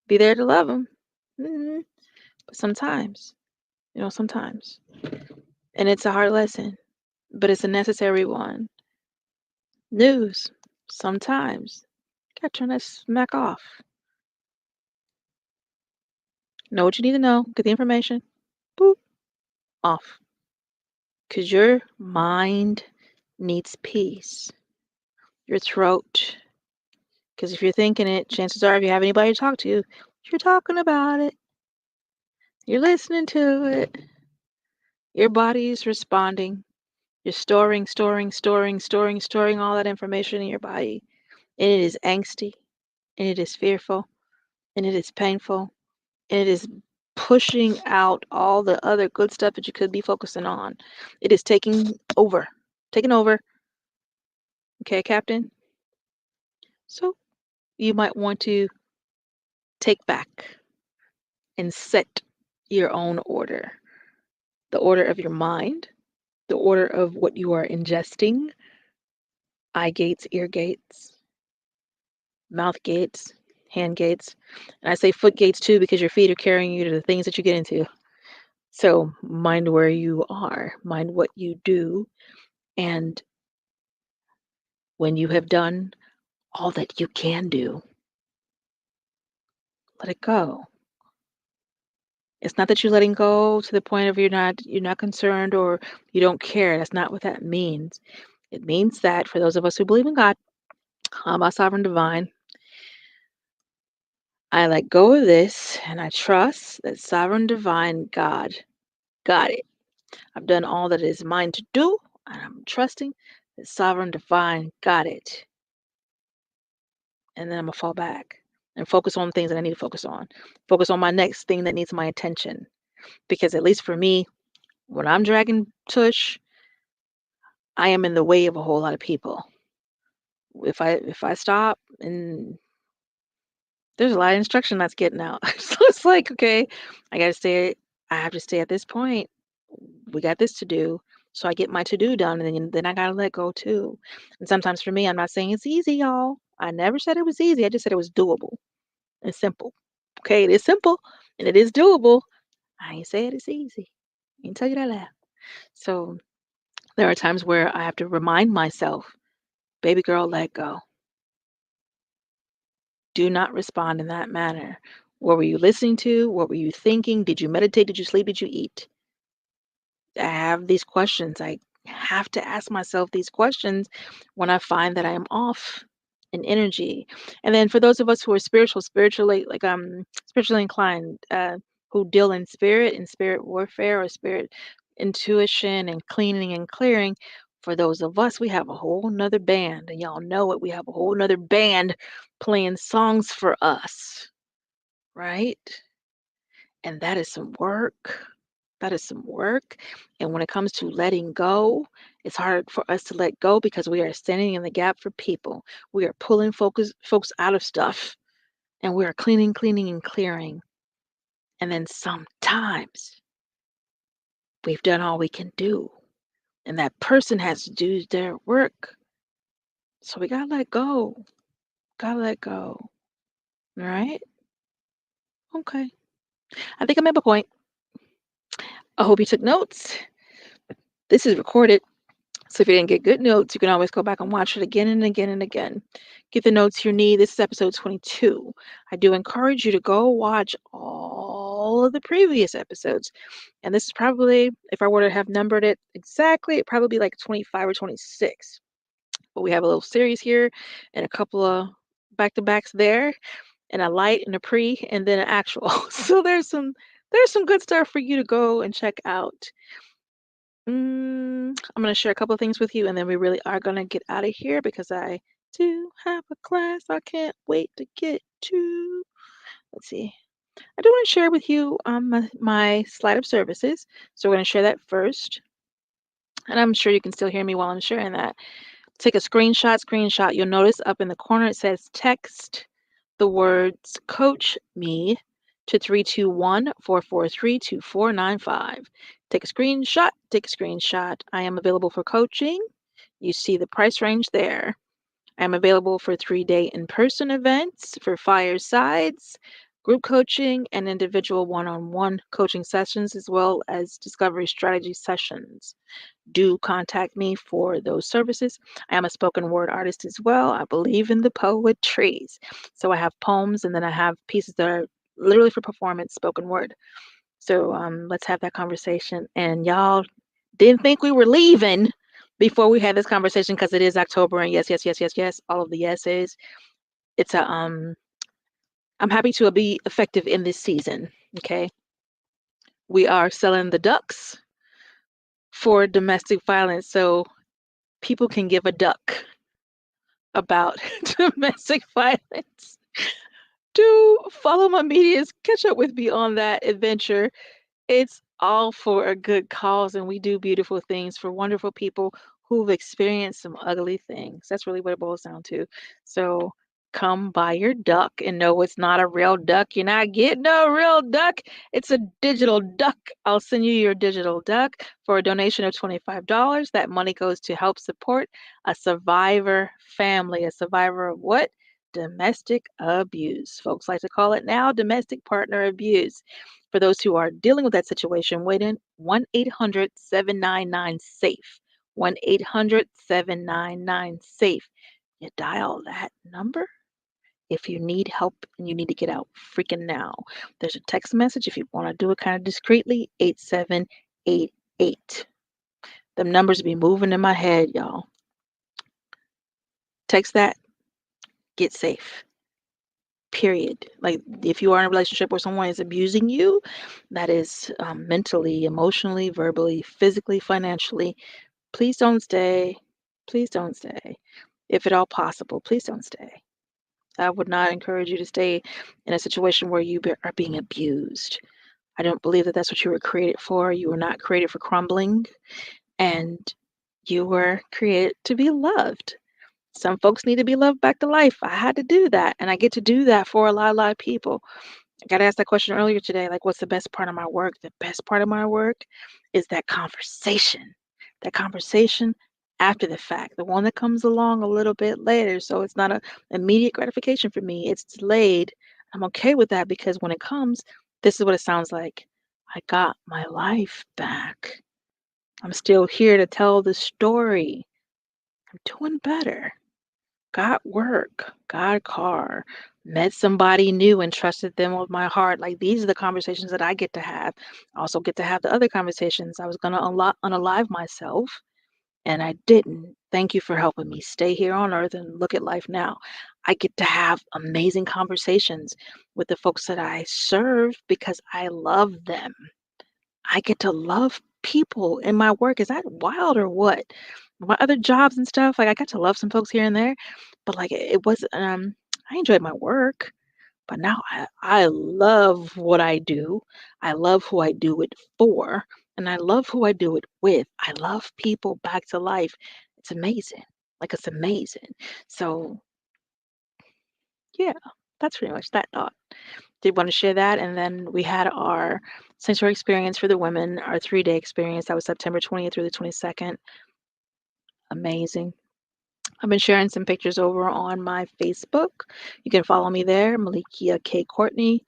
Be there to love them. But sometimes, sometimes, and it's a hard lesson. but it's a necessary one. News, sometimes, gotta turn that smack off. Know what you need to know, get the information, boop, off. Because your mind needs peace. Your throat. Because if you're thinking it, chances are, if you have anybody to talk to, you're talking about it. You're listening to it. Your body is responding. You're storing all that information in your body. And it is angsty, and it is fearful, and it is painful, and it is pushing out all the other good stuff that you could be focusing on. It is taking over. Okay, Captain? So you might want to take back and set your own order, the order of your mind, the order of what you are ingesting, eye gates, ear gates, mouth gates, hand gates. And I say foot gates too because your feet are carrying you to the things that you get into. So mind where you are, mind what you do. And when you have done all that you can do, let it go. It's not that you're letting go to the point of you're not concerned or you don't care. That's not what that means. It means that for those of us who believe in God, my sovereign divine, I let go of this and I trust that sovereign divine God got it. I've done all that is mine to do, and I'm trusting that sovereign divine got it. And then I'm gonna fall back and focus on things that I need to focus on. Focus on my next thing that needs my attention. Because at least for me, when I'm dragging tush, I am in the way of a whole lot of people. If I stop and there's a lot of instruction that's getting out. So it's like, okay, I gotta stay I have to stay at this point. We got this to do. So I get my to do done and then I gotta let go too. And sometimes for me, I'm not saying it's easy, y'all. I never said it was easy. I just said it was doable and simple. Okay, it is simple and it is doable. I ain't saying it's easy. I ain't tell you that. So there are times where I have to remind myself, baby girl, let go. Do not respond in that manner. What were you listening to? What were you thinking? Did you meditate? Did you sleep? Did you eat? I have these questions. I have to ask myself these questions when I find that I am off in energy. And then for those of us who are spiritually spiritually inclined, who deal in spirit warfare or spirit intuition and cleaning and clearing, for those of us, we have a whole nother band, and y'all know it. We have a whole nother band playing songs for us, right? And that is some work. That is some work. And when it comes to letting go, it's hard for us to let go because we are standing in the gap for people. We are pulling folks out of stuff and we are cleaning and clearing. And then sometimes we've done all we can do. And that person has to do their work. So we gotta let go. Gotta let go. All right? Okay. I think I made my point. I hope you took notes. This is recorded. So if you didn't get good notes, you can always go back and watch it again and again and again. Get the notes you need. This is episode 22. I do encourage you to go watch all of the previous episodes. And this is probably, if I were to have numbered it exactly, it'd probably be like 25 or 26. But we have a little series here and a couple of back-to-backs there, and a light and a pre, and then an actual. So there's some good stuff for you to go and check out. I'm going to share a couple of things with you, and then we really are going to get out of here because I do have a class I can't wait to get to. Let's see. I do want to share with you my slide of services. So we're going to share that first. And I'm sure you can still hear me while I'm sharing that. Take a screenshot. You'll notice up in the corner it says text the words Coach Me to 321-443-2495. Take a screenshot. I am available for coaching. You see the price range there. I am available for 3-day in-person events, for firesides, group coaching and individual one-on-one coaching sessions, as well as discovery strategy sessions. Do contact me for those services. I am a spoken word artist as well. I believe in the poetries. So I have poems and then I have pieces that are literally for performance, spoken word. So let's have that conversation. And y'all didn't think we were leaving before we had this conversation because it is October and yes, yes, yes, yes, yes, all of the yeses. It's a I'm happy to be effective in this season. Okay. We are selling the ducks for domestic violence. So people can give a duck about domestic violence. Do follow my medias, catch up with me on that adventure. It's all for a good cause, and we do beautiful things for wonderful people who've experienced some ugly things. That's really what it boils down to. So come buy your duck and know it's not a real duck. You're not getting a real duck. It's a digital duck. I'll send you your digital duck for a donation of $25. That money goes to help support a survivor family. A survivor of what? Domestic abuse. Folks like to call it now domestic partner abuse. For those who are dealing with that situation, wait in 1 800 799 SAFE. 1 800 799 SAFE. You dial that number if you need help and you need to get out freaking now. There's a text message if you want to do it kind of discreetly 8788. Them numbers be moving in my head, y'all. Text that, get safe. Period. Like if you are in a relationship where someone is abusing you, that is mentally, emotionally, verbally, physically, financially, please don't stay. Please don't stay. If at all possible, please don't stay. I would not encourage you to stay in a situation where you are being abused. I don't believe that that's what you were created for. You were not created for crumbling, and you were created to be loved. Some folks need to be loved back to life. I had to do that, and I get to do that for a lot of people. I got asked that question earlier today, like, what's the best part of my work? The best part of my work is that conversation after the fact, the one that comes along a little bit later. So it's not a immediate gratification for me. It's delayed. I'm okay with that because when it comes, this is what it sounds like. I got my life back. I'm still here to tell the story. I'm doing better. Got work, got a car, met somebody new and trusted them with my heart. Like these are the conversations that I get to have. I also get to have the other conversations. I was going to unalive myself and I didn't. Thank you for helping me stay here on earth and look at life now. I get to have amazing conversations with the folks that I serve because I love them. I get to love people in my work. Is that wild or what? My other jobs and stuff, like I got to love some folks here and there, but like it was I enjoyed my work, but now I love what I do. I love who I do it for, and I love who I do it with. I love people back to life. It's amazing. Like it's amazing. So yeah, that's pretty much that thought. Did want to share that. And then we had our sensory experience for the women, our 3-day experience. That was September 20th through the 22nd. Amazing. I've been sharing some pictures over on my Facebook. You can follow me there, Melikia K. Courtney,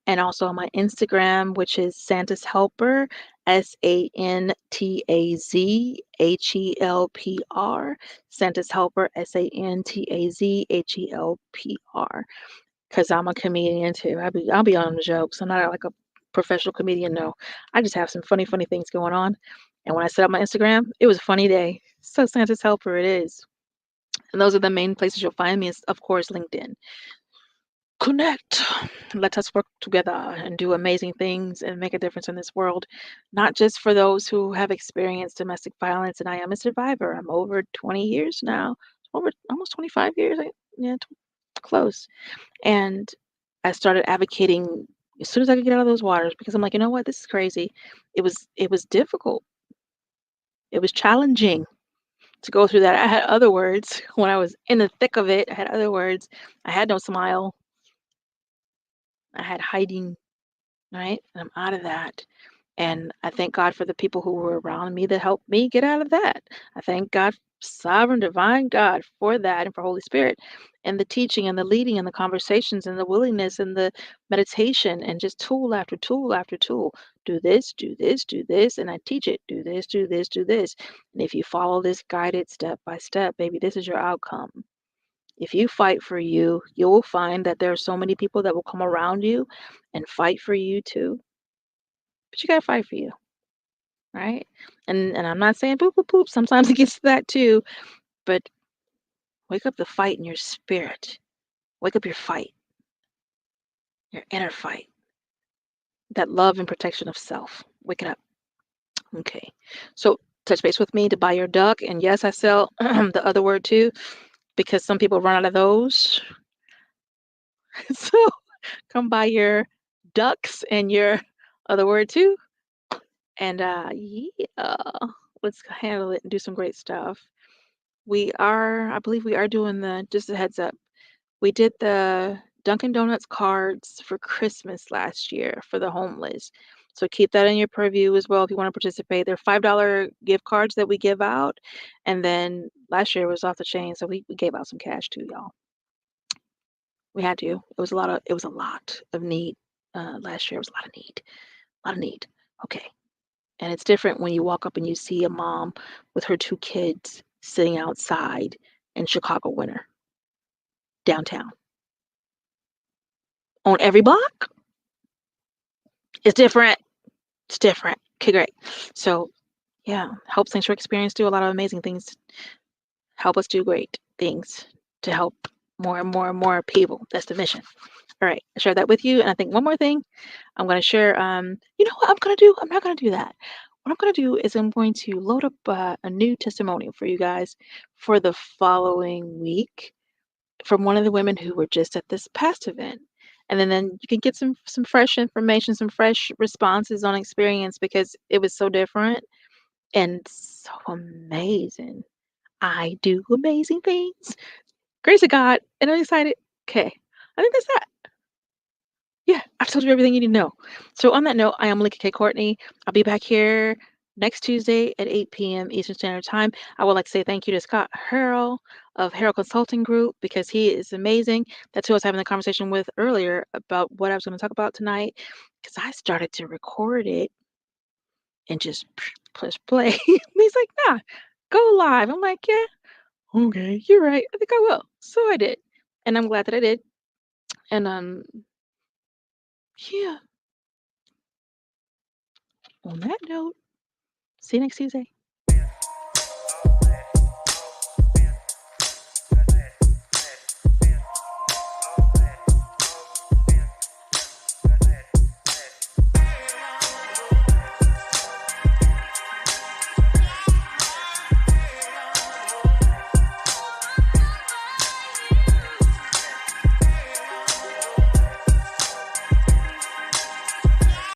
and also on my Instagram, which is Santa's Helper, SANTAZHELPR, Santa's Helper, SANTAZHELPR. Because I'm a comedian too. I'll be on the jokes. I'm not like a professional comedian. No, I just have some funny things going on. And when I set up my Instagram, it was a funny day. So Santa's Helper, it is. And those are the main places you'll find me. Is of course LinkedIn. Connect. Let us work together and do amazing things and make a difference in this world. Not just for those who have experienced domestic violence. And I am a survivor. I'm over 20 years now. Over almost 25 years. Yeah, close. And I started advocating as soon as I could get out of those waters because I'm like, you know what, this is crazy. It was difficult. It was challenging to go through that. I had other words when I was in the thick of it. I had other words. I had no smile. I had hiding, right? And I'm out of that. And I thank God for the people who were around me that helped me get out of that. I thank God, sovereign, divine God, for that and for Holy Spirit. and the teaching and the leading and the conversations and the willingness and the meditation and just tool after tool after tool. Do this, do this, do this, and I teach it. Do this, do this, do this. And if you follow this guided step by step, baby, this is your outcome. If you fight for you, you will find that there are so many people that will come around you and fight for you too. But you gotta fight for you, right? And I'm not saying poop poop poop. Sometimes it gets to that too. But wake up the fight in your spirit. Wake up your fight, your inner fight. That love and protection of self. Wake it up. Okay. So touch base with me to buy your duck. And yes, I sell the other word too, because some people run out of those. So come buy your ducks and your other word too. And yeah, let's handle it and do some great stuff. I believe we are doing just a heads up. We did the Dunkin' Donuts cards for Christmas last year for the homeless. So keep that in your purview as well if you want to participate. They're $5 gift cards that we give out. And then last year was off the chain, so we gave out some cash too, y'all. We had to. It was a lot of need. Last year it was a lot of need. A lot of need. Okay. And it's different when you walk up and you see a mom with her two kids sitting outside in Chicago winter, downtown. On every block, it's different. It's different. Okay, great. So, yeah, help Sanctuary Experience do a lot of amazing things. Help us do great things to help more and more and more people. That's the mission. All right, I share that with you. And I think one more thing I'm going to share. You know what I'm going to do? I'm not going to do that. What I'm going to do is I'm going to load up a new testimonial for you guys for the following week from one of the women who were just at this past event. And then you can get some fresh information, some fresh responses on experience because it was so different and so amazing. I do amazing things. Grace of God. And I'm excited. Okay. I think that's that. Yeah, I've told you everything you need to know. So on that note, I am Melikia K. Courtney. I'll be back here next Tuesday at 8 p.m. Eastern Standard Time. I would like to say thank you to Scott Harrell of Harrell Consulting Group because he is amazing. That's who I was having the conversation with earlier about what I was going to talk about tonight because I started to record it and just push play. He's like, nah, go live. I'm like, yeah, okay, you're right. I think I will. So I did. And I'm glad that I did. And yeah, on that note, see you next Tuesday.